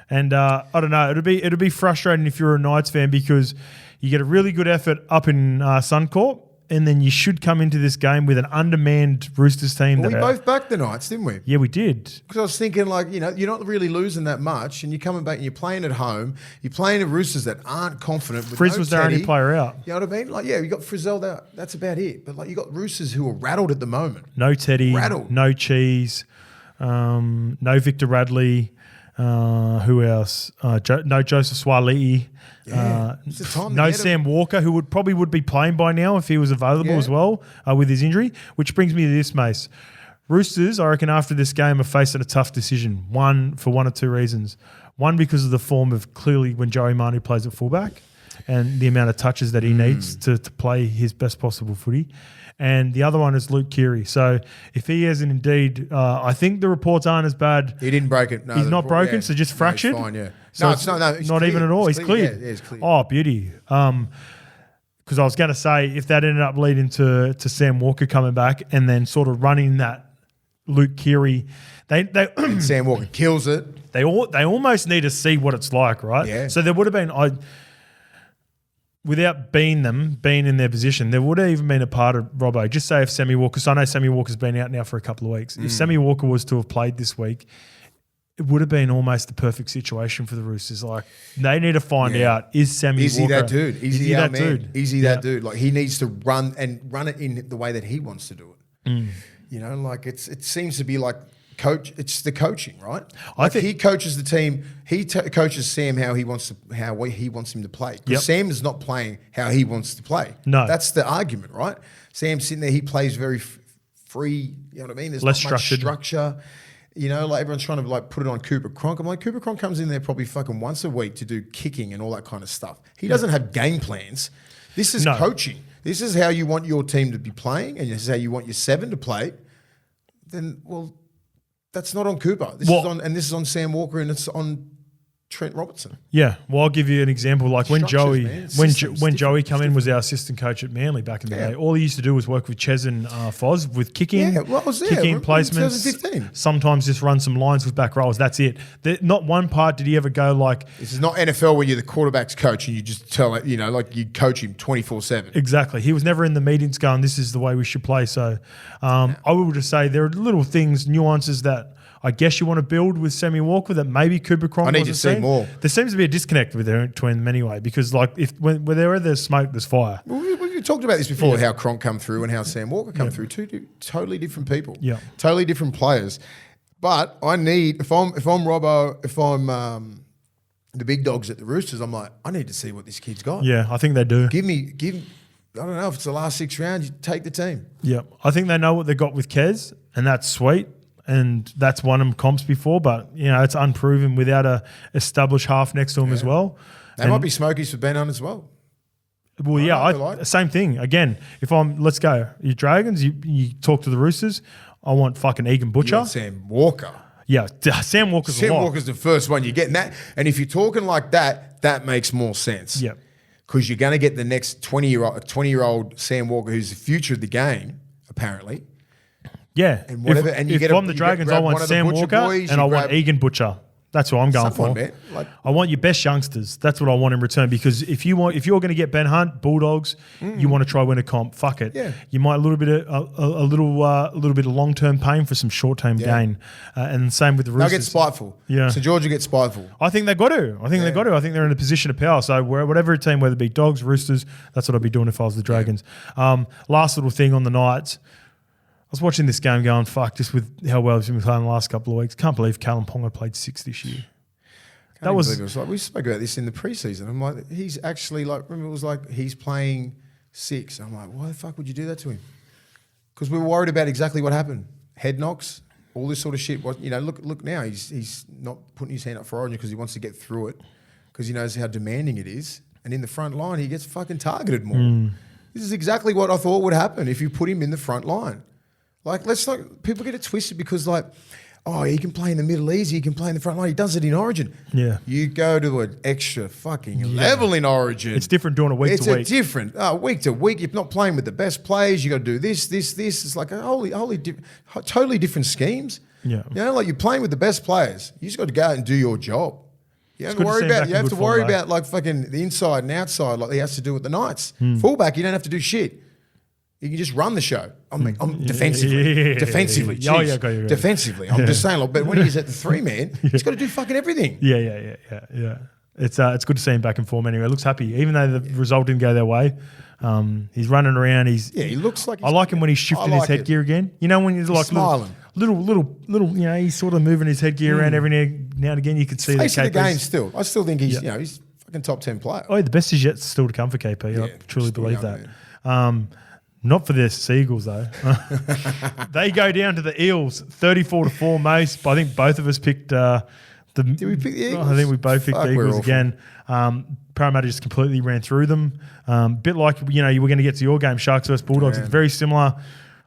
And I don't know, it'll be frustrating if you're a Knights fan because you get a really good effort up in Suncorp, and then you should come into this game with an undermanned Roosters team. Well, we both backed the Knights, didn't we? Yeah, we did. Because I was thinking, like, you're not really losing that much, and you're coming back and you're playing at home. You're playing the Roosters that aren't confident. Frizz was their only player out. You know what I mean? Like, yeah, you got Frizzell out. That's about it. But like, you got Roosters who are rattled at the moment. No Teddy. Rattled. No Cheese. No Victor Radley. Who else? No Joseph Swali'i. No Sam Walker, who would be playing by now if he was available as well with his injury. Which brings me to this, Mace. Roosters, I reckon, after this game are facing a tough decision. For one or two reasons. One, because of the form of clearly when Joey Manu plays at fullback and the amount of touches that he needs to play his best possible footy. And the other one is Luke Keary. So if he hasn't indeed, I think the reports aren't as bad. He didn't break it. No, he's not broken, so just fractured. He's fine, yeah. So no, it's not cleared. Even at all. He's cleared. Yeah, he's cleared. Oh, beauty. Because I was going to say, if that ended up leading to Sam Walker coming back and then sort of running that Luke Keary, and Sam Walker kills it. They almost need to see what it's like, right? Yeah. So there would have been without being in their position, there would have even been a part of Robbo. Just say if Sammy Walker, because I know Sammy Walker's been out now for a couple of weeks. If Sammy Walker was to have played this week, it would have been almost the perfect situation for the Roosters. Like, they need to find out, is Sammy Walker... that dude? Is he that dude? Is he that dude? Like, he needs to run it in the way that he wants to do it. You know, like it seems to be like it's the coaching, right? Like, he coaches the team. He coaches Sam how he wants him to play. Because Sam is not playing how he wants to play. No, that's the argument, right? Sam's sitting there. He plays very free. You know what I mean? There's less not much structure. You know, like everyone's trying to like put it on Cooper Cronk. I'm like, Cooper Cronk comes in there probably fucking once a week to do kicking and all that kind of stuff. He doesn't have game plans. This is coaching. This is how you want your team to be playing, and this is how you want your 7 to play. Then, well, that's not on Cooper. This is on Sam Walker, and it's on Trent Robertson. Yeah, well, I'll give you an example. Like when Joey came in, was our assistant coach at Manly back in the day. All he used to do was work with Ches and Foz with kicking, kicking placements. 2015. Sometimes just run some lines with back rows. That's it. Not one part did he ever go like. This is not NFL where you're the quarterback's coach and you just tell it. You know, like you coach him 24/7. Exactly. He was never in the meetings going, "This is the way we should play." So, I would just say there are little things, nuances that I guess you want to build with Sammy Walker that maybe Cooper Cronk. I need to see more. There seems to be a disconnect between them anyway, because like whenever there's smoke, there's fire. Well, we talked about this before, how Cronk come through and how Sam Walker come through. Two totally different people. Yeah, totally different players. But I need if I'm Robbo, if I'm the big dogs at the Roosters, I'm like, I need to see what this kid's got. Yeah, I think they do. Give me. I don't know if it's the last 6 rounds. You take the team. Yeah, I think they know what they got with Kez, and that's sweet. And that's won them comps before, but you know it's unproven without a established half next to him as well. They might be smokies for Ben Hunt as well. Well, same thing. Again, let's go. You Dragons, you talk to the Roosters. I want fucking Egan Butcher. You want Sam Walker. Yeah, Sam Walker's the first one. You're getting that. And if you're talking like that, that makes more sense. Yeah. Because you're going to get the next 20-year-old Sam Walker who's the future of the game, apparently. Yeah, and whatever. If I'm the Dragons, I want Sam Walker and I want Egan Butcher. That's what I'm going for. I want your best youngsters. That's what I want in return. Because if you're going to get Ben Hunt, Bulldogs, you want to try win a comp. Fuck it. Yeah. You might a little bit of long term pain for some short term gain. And same with the Roosters. They'll get spiteful. Yeah. So Georgia gets spiteful. I think they've got to. I think they're in a position of power. So whatever team, whether it be Dogs, Roosters, that's what I'd be doing if I was the Dragons. Last little thing on the Knights. I was watching this game going, fuck, just with how well he's been playing the last couple of weeks. Can't believe Callum Ponga played 6 this year. It was like, we spoke about this in the preseason. I'm like, he's actually like, remember it was like he's playing 6. I'm like, why the fuck would you do that to him? Because we were worried about exactly what happened. Head knocks, all this sort of shit. You know, look now, he's not putting his hand up for Origin because he wants to get through it because he knows how demanding it is. And in the front line, he gets fucking targeted more. This is exactly what I thought would happen if you put him in the front line. Like, people get it twisted because, like, oh, he can play in the middle easy, he can play in the front line. He does it in Origin. Yeah. You go to an extra fucking level in Origin. It's different doing it week to week. It's different. Week to week. You're not playing with the best players. You got to do this. It's like a totally different schemes. Yeah. You know, like you're playing with the best players. You just got to go out and do your job. You have to worry about like fucking the inside and outside like he has to do with the Knights. Fullback, you don't have to do shit. You can just run the show. I'm defensively. Defensively. Defensively. I'm just saying, like, but when he's at the 3-man, he's got to do fucking everything. Yeah. It's good to see him back in form anyway. Looks happy. Even though the result didn't go their way, He's running around. He looks like. I like him when he's shifting his headgear again. You know, when he's like smiling. Little. You know, he's sort of moving his headgear around every now and again. You could see face the of the game still. I still think he's he's fucking top 10 player. Oh, the best is yet still to come for KP. I truly believe that. Not for the Seagulls though. They go down to the Eels, 34-4 most. But I think both of us picked Did we pick the Eagles? I think we both picked the Eagles again. Parramatta just completely ran through them. Bit like, you know, you were going to get to your game, Sharks versus Bulldogs. It's very similar.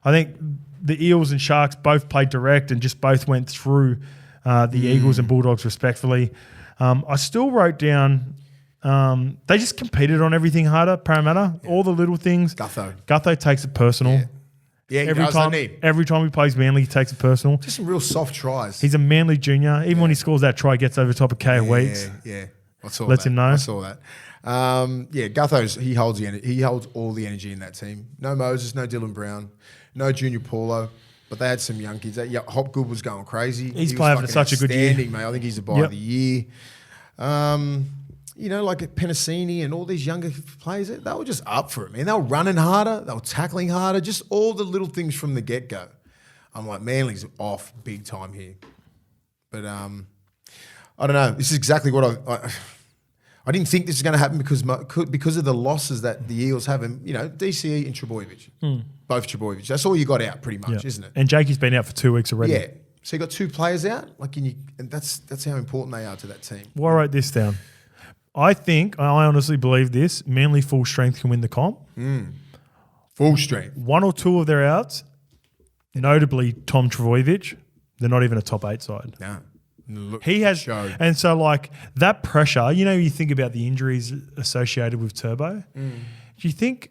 I think the Eels and Sharks both played direct and just both went through the Eagles and Bulldogs respectfully. I still wrote down they just competed on everything harder, Parramatta. All the little things. Gutho takes it personal. Yeah, every time he plays Manly, he takes it personal. Just some real soft tries. He's a Manly junior. Even when he scores that try, gets over top of K Weeks. Yeah. Lets him know. I saw that. Gutho's he holds all the energy in that team. No Moses, no Dylan Brown, no Junior Paulo, but they had some young kids. Hopgood was going crazy. He's playing such a good year, mate. I think he's the buy of the year. You know, like Penasini and all these younger players, they were just up for it, man. They were running harder, they were tackling harder, just all the little things from the get-go. I'm like, Manly's off big time here. But I don't know. This is exactly what I didn't think this was going to happen because of the losses that the Eels have. And, you know, DCE and Trebojevic, both Trebojevic. That's all you got out pretty much, isn't it? And Jakey's been out for 2 weeks already. Yeah. So you got 2 players out, and that's how important they are to that team. Well, I wrote this down. I honestly believe this, Manly full strength can win the comp. Full strength. 1 or 2 of their outs, notably Tom Trbojevic, they're not even a top 8 side. No. Look, he has, and so like that pressure, you know, you think about the injuries associated with Turbo. Do you think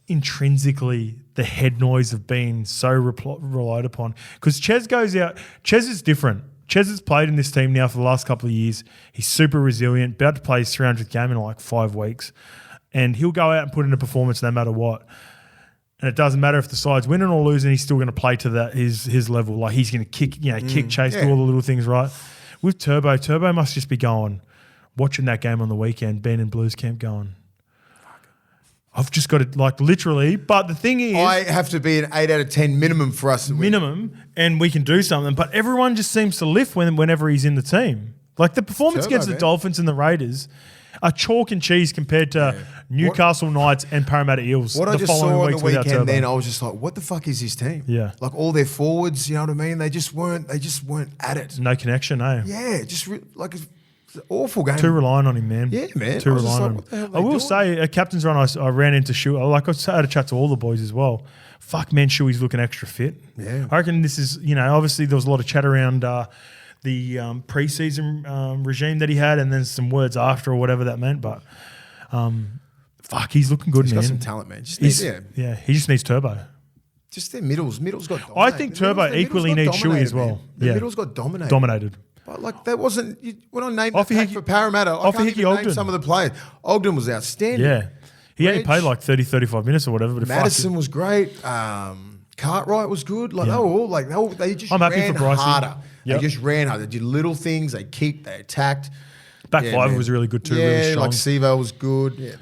intrinsically the head noise of being so relied upon? Because Ches goes out, Ches is different. Ches has played in this team now for the last couple of years. He's super resilient, about to play his 300th game in like 5 weeks. And he'll go out and put in a performance no matter what. And it doesn't matter if the side's winning or losing, he's still going to play to his level. Like he's going to kick, chase, do all the little things right. With Turbo must just be going, watching that game on the weekend, being in Blues camp going, I've just got to, like, literally. But the thing is, I have to be an 8 out of 10 minimum for us to win. Minimum, and we can do something. But everyone just seems to lift whenever he's in the team. Like the performance against the Dolphins and the Raiders are chalk and cheese compared to Newcastle Knights and Parramatta Eels. What I just saw on the weekend, then I was just like, what the fuck is his team? Yeah, like all their forwards, you know what I mean? They just weren't at it. No connection, eh? Yeah, just like. It's an awful game. Too relying on him, man. Yeah, man. Too relying on him. I will say, a captain's run, I ran into Shuey. Like, I had a chat to all the boys as well. Fuck, man, Shuey's looking extra fit. Yeah. I reckon this is, obviously there was a lot of chat around the pre-season regime that he had and then some words after or whatever that meant. But, fuck, he's looking good, man. He's got some talent, man. He just needs Turbo. Just their middles. Middles got dominated. I think Turbo equally needs Shuey as well. The middles got dominated. Dominated. But like that wasn't when I named the pack for Parramatta. I can't even name some of the players. Ogden was outstanding. Yeah, he only played like 30, 35 minutes or whatever. But Madison was great. Cartwright was good. Like they were all like they just ran harder. Yep. They just ran harder. They did little things. They kicked. They attacked. Back five was really good too. Yeah, really strong. Like Sevo was good. Yeah,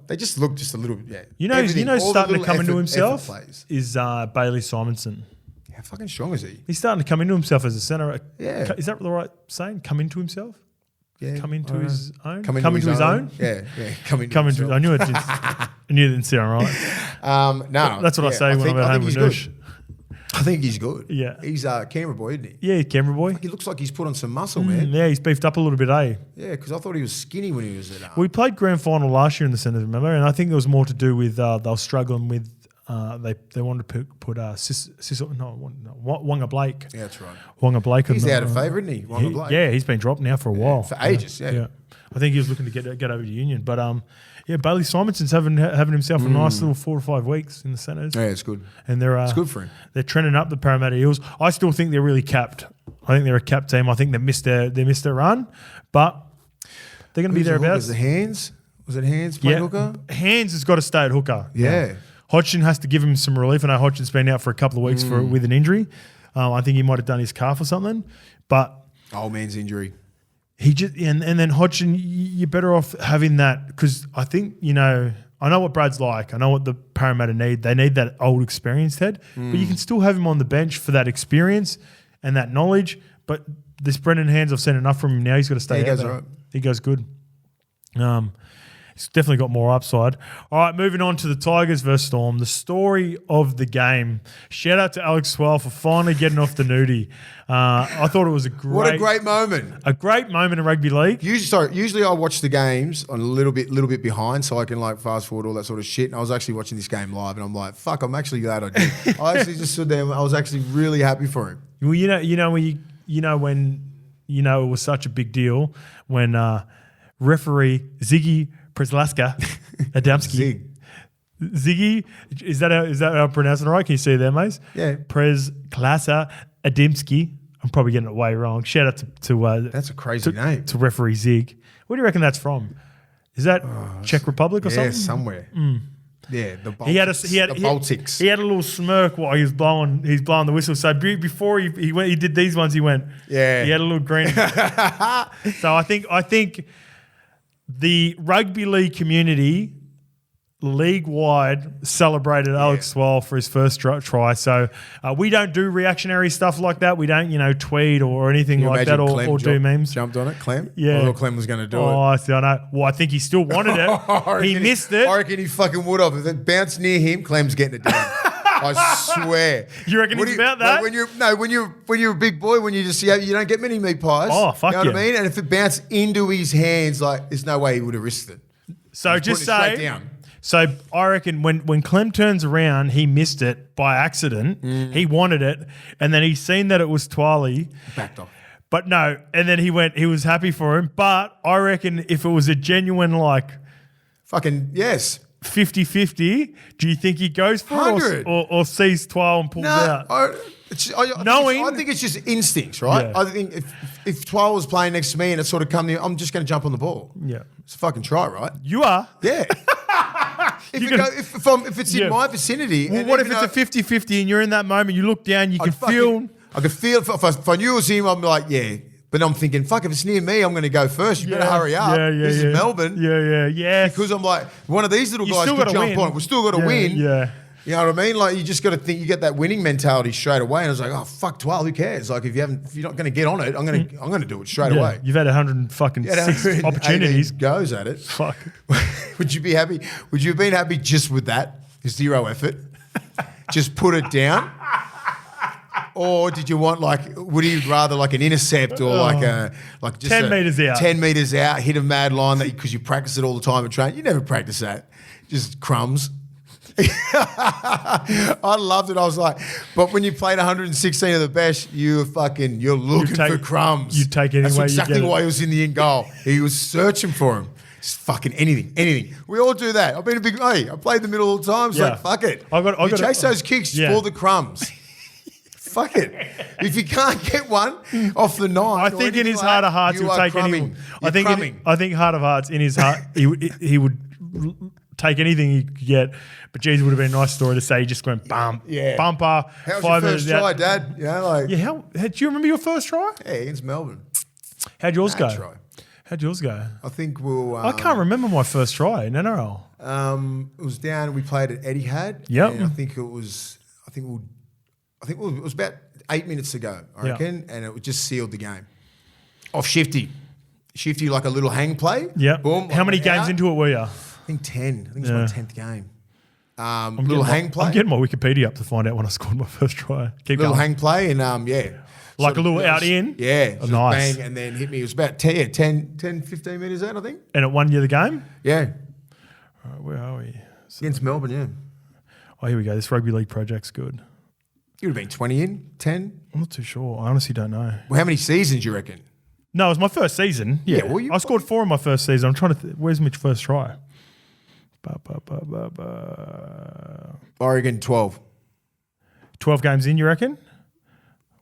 they just looked just a little. Yeah, you know, starting to come into himself is Bailey Simonson. How fucking strong is he? He's starting to come into himself as a centre. Yeah. Is that the right saying? Come into himself? Yeah. Come into his own? Come into his own? Yeah. Come into himself. I knew it didn't sound right. No. That's what I say when I'm at home with Noosh. I think he's good. Yeah. He's Canberra boy, isn't he? Yeah, Canberra boy. He looks like he's put on some muscle, man. Yeah, he's beefed up a little bit, eh? Yeah, because I thought he was skinny when he was at We played grand final last year in the centre, remember? And I think there was more to do with they were struggling with they wanted to put Wonga Blake. Yeah, that's right. Wonga Blake. He's out of favour, isn't he? Wonga Blake. Yeah, he's been dropped now for a while. For ages, yeah. I think he was looking to get over to Union. But Bailey Simonson's having himself a nice little 4 or 5 weeks in the centres. Yeah, it's good. And it's good for him. They're trending up the Parramatta Eels. I still think they're really capped. I think they're a capped team. I think they missed their run, but they're going to be thereabouts. Was it Hands playing hooker? Hands has got to stay at hooker. Yeah. Hodgson has to give him some relief. I know Hodgson's been out for a couple of weeks with an injury. I think he might have done his calf or something. But old man's injury. and then Hodgson, you're better off having that because I think, I know what Brad's like. I know what the Parramatta need. They need that old experienced head, but you can still have him on the bench for that experience and that knowledge. But this Brendan Hands, I've seen enough from him now. He's got to stay out there. Right. He goes good. He's definitely got more upside. All right, moving on to the Tigers versus Storm. The story of the game. Shout out to Alex Swell for finally getting off the nudie. I thought it was what a great moment. A great moment in rugby league. Usually I watch the games on a little bit behind so I can like fast forward all that sort of shit. And I was actually watching this game live and I'm like, fuck, I'm actually glad I did. I actually just stood there and I was actually really happy for him. Well, when it was such a big deal when referee Ziggy Preslaska Adamski. Ziggy, is that how I'm pronouncing it right? Can you see there, mate? Yeah. Preslaska Adamski. I'm probably getting it way wrong. Shout out to that's a crazy name. To referee Zig. Where do you reckon that's from? Is that Czech Republic or something? Yeah, somewhere. Yeah, the Baltics. Baltics. He had a little smirk while he was blowing the whistle. So before he did these ones, he went. Yeah. He had a little grin. So I think the rugby league community, league-wide, celebrated Alex Swell for his first try. So we don't do reactionary stuff like that. We don't, tweet or anything like that or do memes. Jumped on it, Clem? Yeah. I thought Clem was going to do it. Oh, I see, I know. Well, I think he still wanted it. He missed it. I reckon he fucking would have. If it bounced near him, Clem's getting it down. I swear. You reckon he's about that? When you're a big boy, when you don't get many meat pies. Oh, fuck you know what I mean? And if it bounced into his hands, like there's no way he would have risked it. So just say. Down. So I reckon when Clem turns around, he missed it by accident. He wanted it, and then he seen that it was Twali. Backed off. But no, and then he was happy for him. But I reckon if it was a genuine fucking yes. 50-50, do you think he goes for it or sees Twal and pulls out? I think it's just instincts, right? Yeah. I think if Twal was playing next to me and it sort of come near, I'm just going to jump on the ball. Yeah. It's a fucking try, right? You are? Yeah. If it's in my vicinity. Well, what if it's a 50-50 and you're in that moment, you look down, I can feel. If I knew it was him, I'm like, yeah. But I'm thinking, fuck, if it's near me, I'm going to go first. You better hurry up. This is Melbourne. Yeah. Because I'm like, one of these little guys could jump on it. We've still got to win. Yeah. You know what I mean? Like, you just got to think, you get that winning mentality straight away. And I was like, oh, fuck, 12, who cares? Like, if you're not going to get on it, I'm going to do it straight away. You've had 106 opportunities. Goes at it. Fuck. Would you be happy? Would you have been happy just with that? Zero effort. Just put it down. Or did you want would you rather an intercept or just 10 metres out? 10 metres out, hit a mad line because you practice it all the time at training. You never practice that. Just crumbs. I loved it. I was like, but when you played 116 of the best, you're looking for crumbs. You take any way you get. That's exactly why he was in the end goal. He was searching for him. Just fucking anything. We all do that. I've been I played the middle all the time. So fuck it. You chase those kicks for the crumbs. Fuck it. If you can't get one off the nine, I think in his heart of hearts he'll take anything. I think heart of hearts in his heart he would take anything he could get. But geez, it would have been a nice story to say he just went bumper. How was your first try, Dad? Do you remember your first try? Yeah, against Melbourne. How'd yours go? How'd yours go? I think I can't remember my first try in NRL. It was down. We played at Etihad. Yep. And I think it was about 8 minutes to go, I reckon, and it just sealed the game. Off Shifty, like a little hang play. Yeah. Boom. How many games into it were you? I think 10. I think it's my 10th game. Little hang play. I'm getting my Wikipedia up to find out when I scored my first try. Keep little going. hang play and like a little out in? Yeah. Oh, nice. Bang, and then hit me. It was about 10, 15 metres out, I think. And it won you the game? Yeah. All right, where are we? Against Melbourne, yeah. Oh, here we go. This rugby league project's good. You would have been 20 in, 10? I'm not too sure. I honestly don't know. Well, how many seasons do you reckon? No, it was my first season. Yeah. I scored 4 in my first season. I'm trying to where's my first try? Oregon 12. 12 games in, you reckon?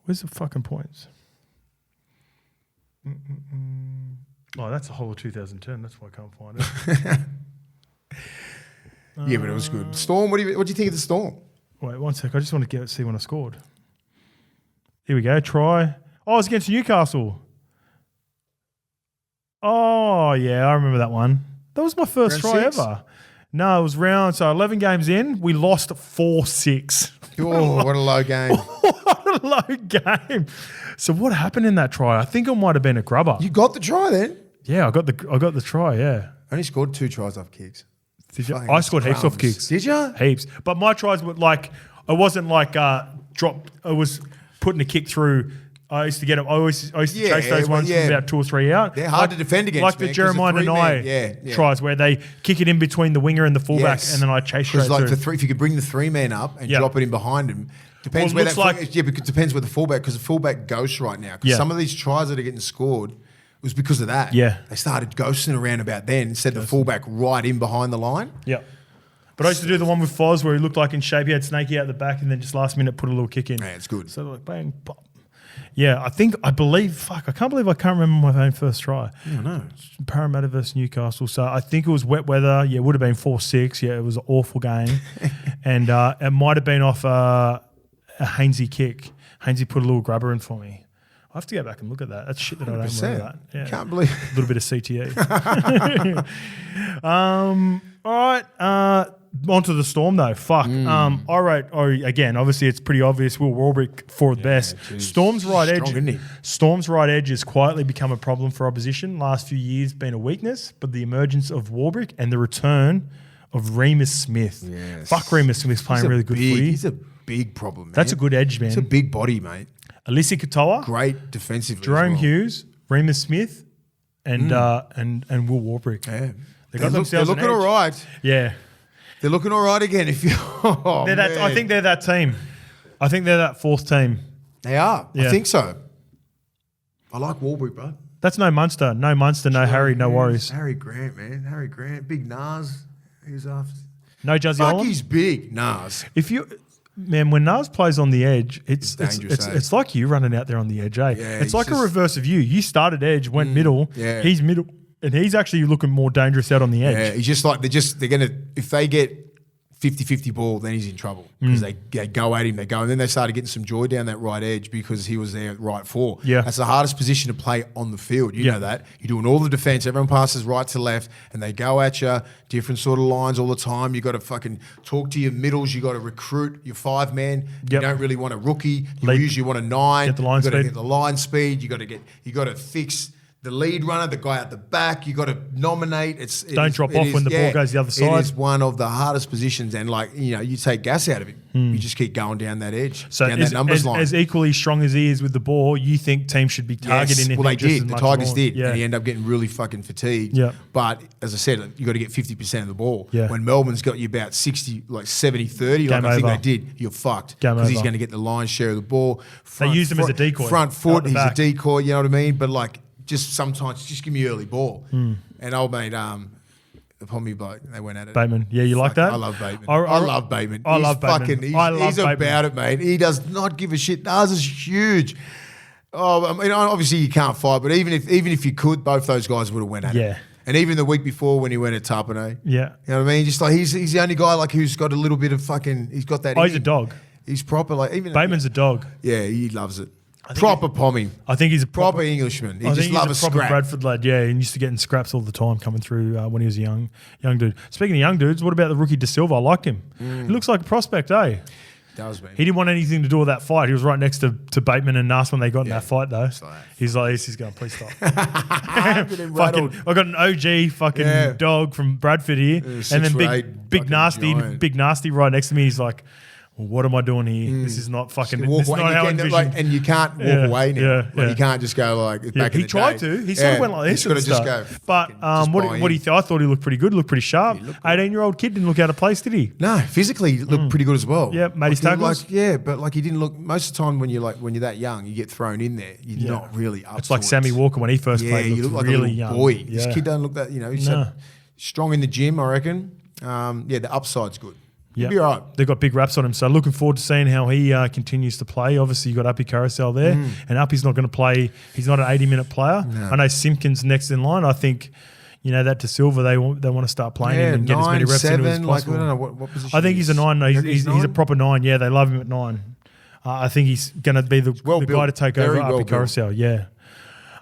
Where's the fucking points? Oh, that's the whole of 2010. That's why I can't find it. Yeah, but it was good. Storm, what do you think of the Storm? Wait, 1 sec. I just want to see when I scored. Here we go. Try. Oh, it was against Newcastle. Oh, yeah, I remember that one. That was my first Round try 6? ever. No, it was so 11 games in, we lost 4-6. Oh, what a low game. What a low game. So what happened in that try? I think it might have been a grubber. You got the try then? Yeah, I got the try, yeah. I only scored 2 tries off kicks. Did you? Fucking I scored heaps off crumbs. kicks. Did you? Heaps. But my tries were like, it wasn't like dropped. I was putting a kick through. I used to get them. I used to chase those ones from about 2 or 3 out. They're hard to defend against, like the Jeremiah Nanai tries where they kick it in between the winger and the fullback, and then I chase straight like through. if you could bring the 3-man up and drop it in behind him, depends where that because it depends where the fullback, because the fullback ghosts right now. Because some of these tries that are getting scored was because of that. Yeah, they started ghosting around about then instead of the fullback right in behind the line. Yeah. But I used to do the one with Foz where he looked like in shape. He had Snakey out the back and then just last minute put a little kick in. Yeah, it's good. So like bang, pop. Yeah, I can't believe I can't remember my own first try. Yeah, I know. Parramatta versus Newcastle. So I think it was wet weather. Yeah, it would have been 4-6. Yeah, it was an awful game. And it might have been off a Hainsey kick. Hainsey put a little grubber in for me. I have to go back and look at that. That's shit that I don't remember that. Yeah. Can't believe a little bit of CTE. All right. On to the Storm though. Fuck. I wrote. Again, obviously it's pretty obvious. Will Warbrick for the best. Geez. Storm's right Strong, edge. isn't he? Storm's right edge has quietly become a problem for opposition. Last few years been a weakness, but the emergence of Warbrick and the return of Remus Smith. Yes. Fuck, Remus Smith's playing really good footy. He's a big problem, man. That's a good edge, man. He's a big body, mate. Alisi Katoa, Great defensively. Jerome Hughes, Remus Smith, and Will Warbrick. Yeah. They're looking all right. Yeah. They're looking all right again. I think they're that team. I think they're that fourth team. They are. Yeah. I think so. I like Warbrick, bro. That's no Munster. No Munster, no Harry, no worries. Harry Grant, man. Harry Grant. Big Nas. He's after. No Juzzy Fuck, Holland? he's big. Nas. When Nas plays on the edge, it's dangerous, it's like you running out there on the edge, eh? Yeah, it's like a reverse of you. You started edge, went middle. Yeah. He's middle. And he's actually looking more dangerous out on the edge. Yeah, he's just like, they're going to, if they get 50-50 ball, then he's in trouble because they go at him, and then they started getting some joy down that right edge because he was there at right 4. Yeah. That's the hardest position to play on the field. You know that. You're doing all the defense, everyone passes right to left, and they go at you, different sort of lines all the time. You got to fucking talk to your middles, you got to recruit your 5-man. You don't really want a rookie. You usually want a 9. Get the line you got to speed. get the line speed. You got to fix the lead runner, the guy at the back, you got to nominate. Don't drop off when the ball goes the other side. It is one of the hardest positions, and you take gas out of him. You just keep going down that edge, so down that numbers line. As equally strong as he is with the ball, you think teams should be targeting him. Well, they did. The Tigers did, yeah. and he ended up getting really fucking fatigued. Yeah. But as I said, you got to get 50% of the ball. Yeah. When Melbourne's got you about 60, like 70-30, like I think they did, you're fucked because he's going to get the lion's share of the ball. They used him as a decoy. Front foot, he's a decoy. You know what I mean? But just sometimes, just give me early ball. And old mate, the Pommy bloke, they went at it. Bateman. Yeah, you like that? I love Bateman. I love Bateman. I love Bateman. He's about it, mate. He does not give a shit. Ours is huge. Oh, I mean, obviously you can't fight, but even if you could, both those guys would have went at it. And even the week before when he went at Tapane. Yeah. You know what I mean? Just like he's the only guy who's got a little bit of fucking, he's got that. Oh, he's a dog. He's proper Bateman's a dog. Yeah, he loves it. Proper Pommy. I think he's a proper Englishman. He just loves a proper scrap. Bradford lad. Yeah, and used to get in scraps all the time coming through when he was a young dude. Speaking of young dudes, what about the rookie De Silva? I liked him. He looks like a prospect, eh? Does, man. He didn't want anything to do with that fight. He was right next to Bateman and Nas when they got in that fight, though. He's going, please stop. I got an OG dog from Bradford here, and then big nasty right next to me. He's like, what am I doing here? This is not fucking. This is not how I envisioned. And you can't walk away now. You can't just go back in the day. He tried to. He sort of went like this. He's got to just go. But what do you think? I thought he looked pretty good. Looked pretty sharp. 18-year-old kid didn't look out of place, did he? No, physically he looked pretty good as well. Yeah, made his tackles. But he didn't look. Most of the time when you're that young, you get thrown in there. You're not really up. It's like Sammy Walker when he first played. Yeah, you look like really a little young boy. This kid don't look that. He's strong in the gym, I reckon. The upside's good. Yeah, be all right. They've got big raps on him, so looking forward to seeing how he continues to play. Obviously, you got Uppy Carousel there, and Uppy's not going to play. He's not an 80-minute player. No. I know Simpkins next in line. I think that De Silva they want to start playing him and get as many reps into as possible. I don't know what position. I think he's a 9. No, he's a proper 9. Yeah, they love him at 9. I think he's going to be the guy to take over Uppy Carousel. Yeah.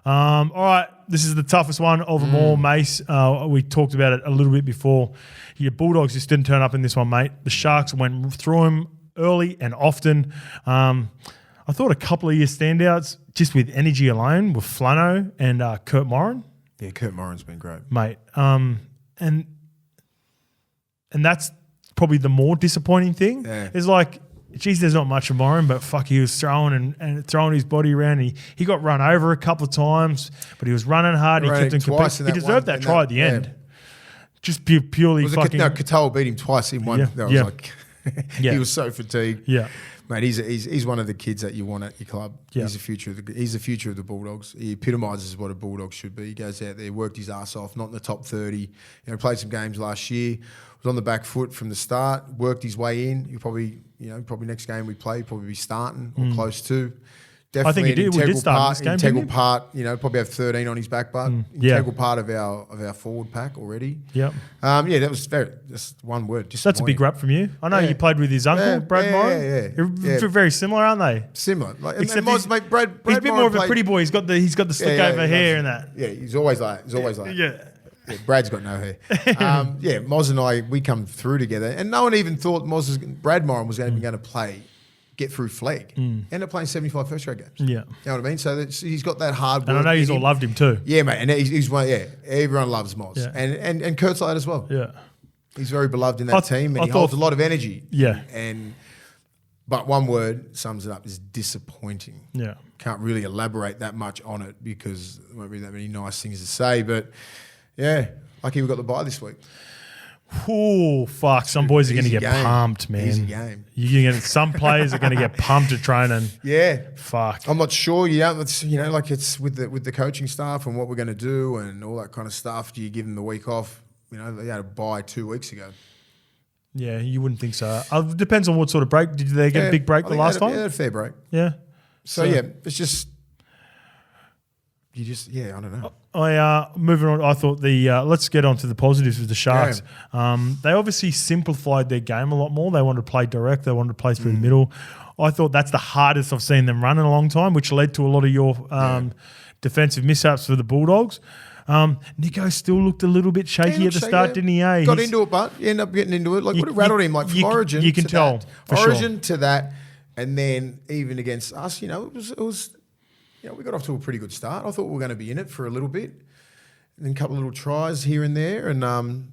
All right. this is the toughest one of them all, Mace. We talked about it a little bit before. Your Bulldogs just didn't turn up in this one, mate. The Sharks went through them early and often. I thought a couple of your standouts, just with energy alone, were Flano and Kurt Morin. Yeah, Kurt Morin's been great. Mate. And that's probably the more disappointing thing. Yeah. Is like, geez, there's not much of Morin, but fuck, he was throwing and throwing his body around. He got run over a couple of times, but he was running hard. He kept him competing. He deserved that try at the end. Just purely fucking. Katoa beat him twice in one. That was like, he was so fatigued. Yeah. Mate, he's one of the kids that you want at your club. Yeah. He's the future of the Bulldogs. He epitomises what a Bulldog should be. He goes out there, worked his ass off, not in the top 30. Played some games last year. Was on the back foot from the start. Worked his way in. Probably next game we play, probably be starting or close to. Definitely, I think we did start this game. Integral part. Probably have 13 on his back butt. Integral part of our forward pack already. Yep. That was just one word. That's a big rap from you. I know you played with his uncle, Brad Morin. They're very similar, aren't they? Similar. Except he's a bit more of a pretty boy. He's got the slick over hair and that. Yeah, he's always like that. Yeah. Yeah, Brad's got no hair. Moz and I, we come through together, and no one even thought Brad Morin was even going to get through flag. Ended up playing 75 first grade games. Yeah. You know what I mean? So he's got that hard work. And I know you all loved him too. Yeah, mate. And he's one, everyone loves Moz. Yeah. And Kurt's like that as well. Yeah. He's very beloved in that team, and he holds a lot of energy. Yeah. But one word sums it up, is disappointing. Yeah. Can't really elaborate that much on it because there won't be that many nice things to say, but yeah, lucky we got the bye this week. Oh, fuck. Some boys are going to get pumped, man. Easy game. Some players are going to get pumped at training. Yeah. Fuck. I'm not sure. It's with the coaching staff and what we're going to do and all that kind of stuff. Do you give them the week off? They had a bye 2 weeks ago. Yeah, you wouldn't think so. It depends on what sort of break. Did they get a big break the last time? Yeah, a fair break. Yeah. So it's just... I don't know. Moving on, I thought let's get on to the positives with the Sharks. Yeah. They obviously simplified their game a lot more. They wanted to play direct. They wanted to play through the middle. I thought that's the hardest I've seen them run in a long time, which led to a lot of your defensive mishaps for the Bulldogs. Nico still looked a little bit shaky at the start, didn't he? Got into it, but he ended up getting into it. Like, it rattled him, from Origin. You can tell. Origin to that, and then even against us, it was. We got off to a pretty good start. I thought we were going to be in it for a little bit. And then a couple of little tries here and there. And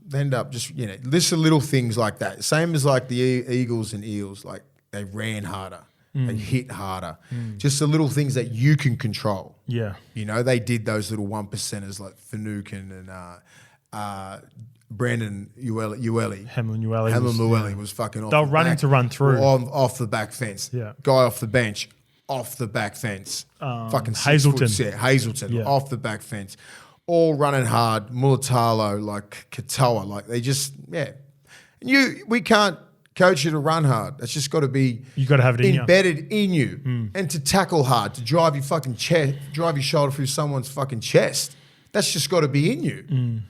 they end up just, list of little things like that. Same as like the Eagles and Eels. Like, they ran harder. They hit harder. Just the little things that you can control. Yeah. They did those little 1%ers like Finucane and Brandon Ueli. Hamlin Ueli was fucking off. They were running to run through. Off the back fence. Yeah. Guy off the bench. Off the back fence. Fucking Hazelton. Hazelton, off the back fence. All running hard. Mulatalo, like Katoa, like they just, we can't coach you to run hard. That's just got to be got to have it embedded in you. And to tackle hard, to drive your fucking chest, drive your shoulder through someone's fucking chest. That's just got to be in you.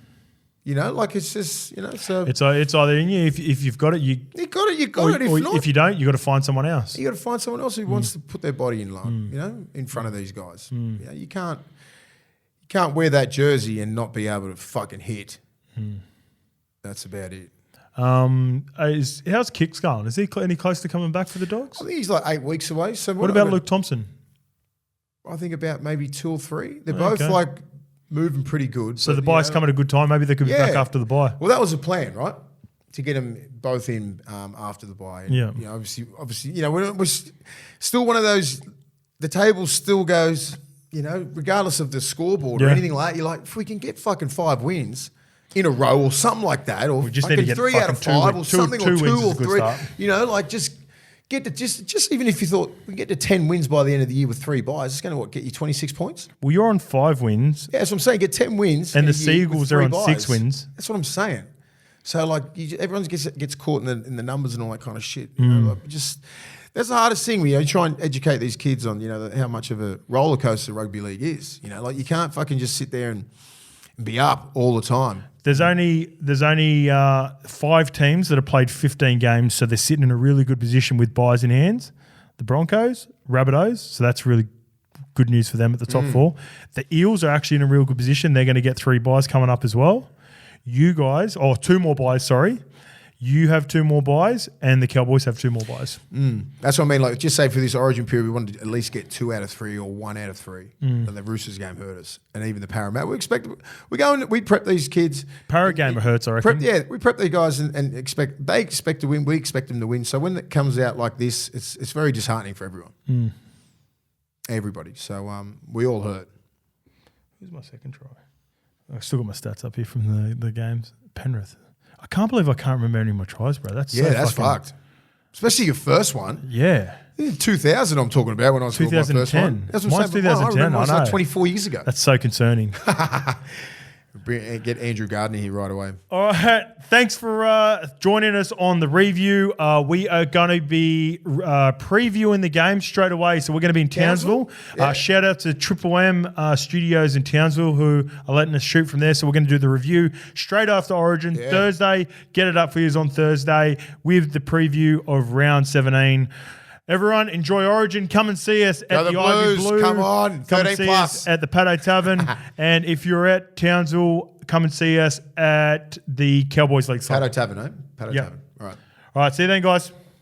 It's just, so... It's either in you. If you've got it, you got it. You got it. If not, if you don't, you got to find someone else. You got to find someone else who wants to put their body in line, in front of these guys. You can't wear that jersey and not be able to fucking hit. That's about it. How's Kicks going? Is he any close to coming back for the Dogs? I think he's like 8 weeks away. So what about Luke Thompson? I think about maybe 2 or 3. They're both like moving pretty good. So the bye's come at a good time. Maybe they could be back after the bye. Well, that was the plan, right? To get them both in after the bye. And, obviously, we're still one of those. The table still goes, regardless of the scoreboard or anything like that. You're like, if we can get fucking 5 wins in a row or something like that, or we just need to get 3 out of 5 or something, or 2 or 3. Just get to just even if you thought we get to 10 wins by the end of the year with 3 buys, it's going to get you 26 points. Well, you're on 5 wins. Yeah, that's what I'm saying. Get 10 wins, and the Seagulls are on 6 wins. That's what I'm saying. So everyone gets caught in the numbers and all that kind of shit. That's the hardest thing. You try and educate these kids on how much of a roller coaster rugby league is. You can't fucking just sit there and be up all the time. There's only 5 teams that have played 15 games, so they're sitting in a really good position with buys in hands. The Broncos, Rabbitohs, so that's really good news for them at the top 4. The Eels are actually in a real good position. They're going to get 3 buys coming up as well. You guys, 2 more buys, sorry. You have 2 more buys, and the Cowboys have 2 more buys. That's what I mean. Like, just say for this Origin period, we wanted to at least get 2 out of 3 or 1 out of 3. And the Roosters game hurt us, and even the Parramatta. We prep these kids. Parramatta game hurts, I reckon. We prep these guys and expect to win. We expect them to win. So when it comes out like this, it's very disheartening for everyone. Everybody. So we all hurt. Who's my second try? I've still got my stats up here from the games. Penrith. I can't believe I can't remember any of my tries, bro. That's fucked. Especially your first one. Yeah. 2000 I'm talking about when I was 2010. My first one. That's what Mine's 2010. I was like 24 years ago. That's so concerning. Get Andrew Gardner here right away. All right. Thanks for joining us on the review. We are going to be previewing the game straight away. So we're going to be in Townsville. Yeah. Shout out to Triple M Studios in Townsville who are letting us shoot from there. So we're going to do the review straight after Origin. Thursday. Get it up for you on Thursday with the preview of round 17. Everyone, enjoy Origin. Come and see us at the Ivy Blue. Come on, 13 and see plus. us at the Paddo Tavern. And if you're at Townsville, come and see us at the Cowboys League. Paddo Tavern, eh? Paddo Tavern. All right. All right, see you then, guys.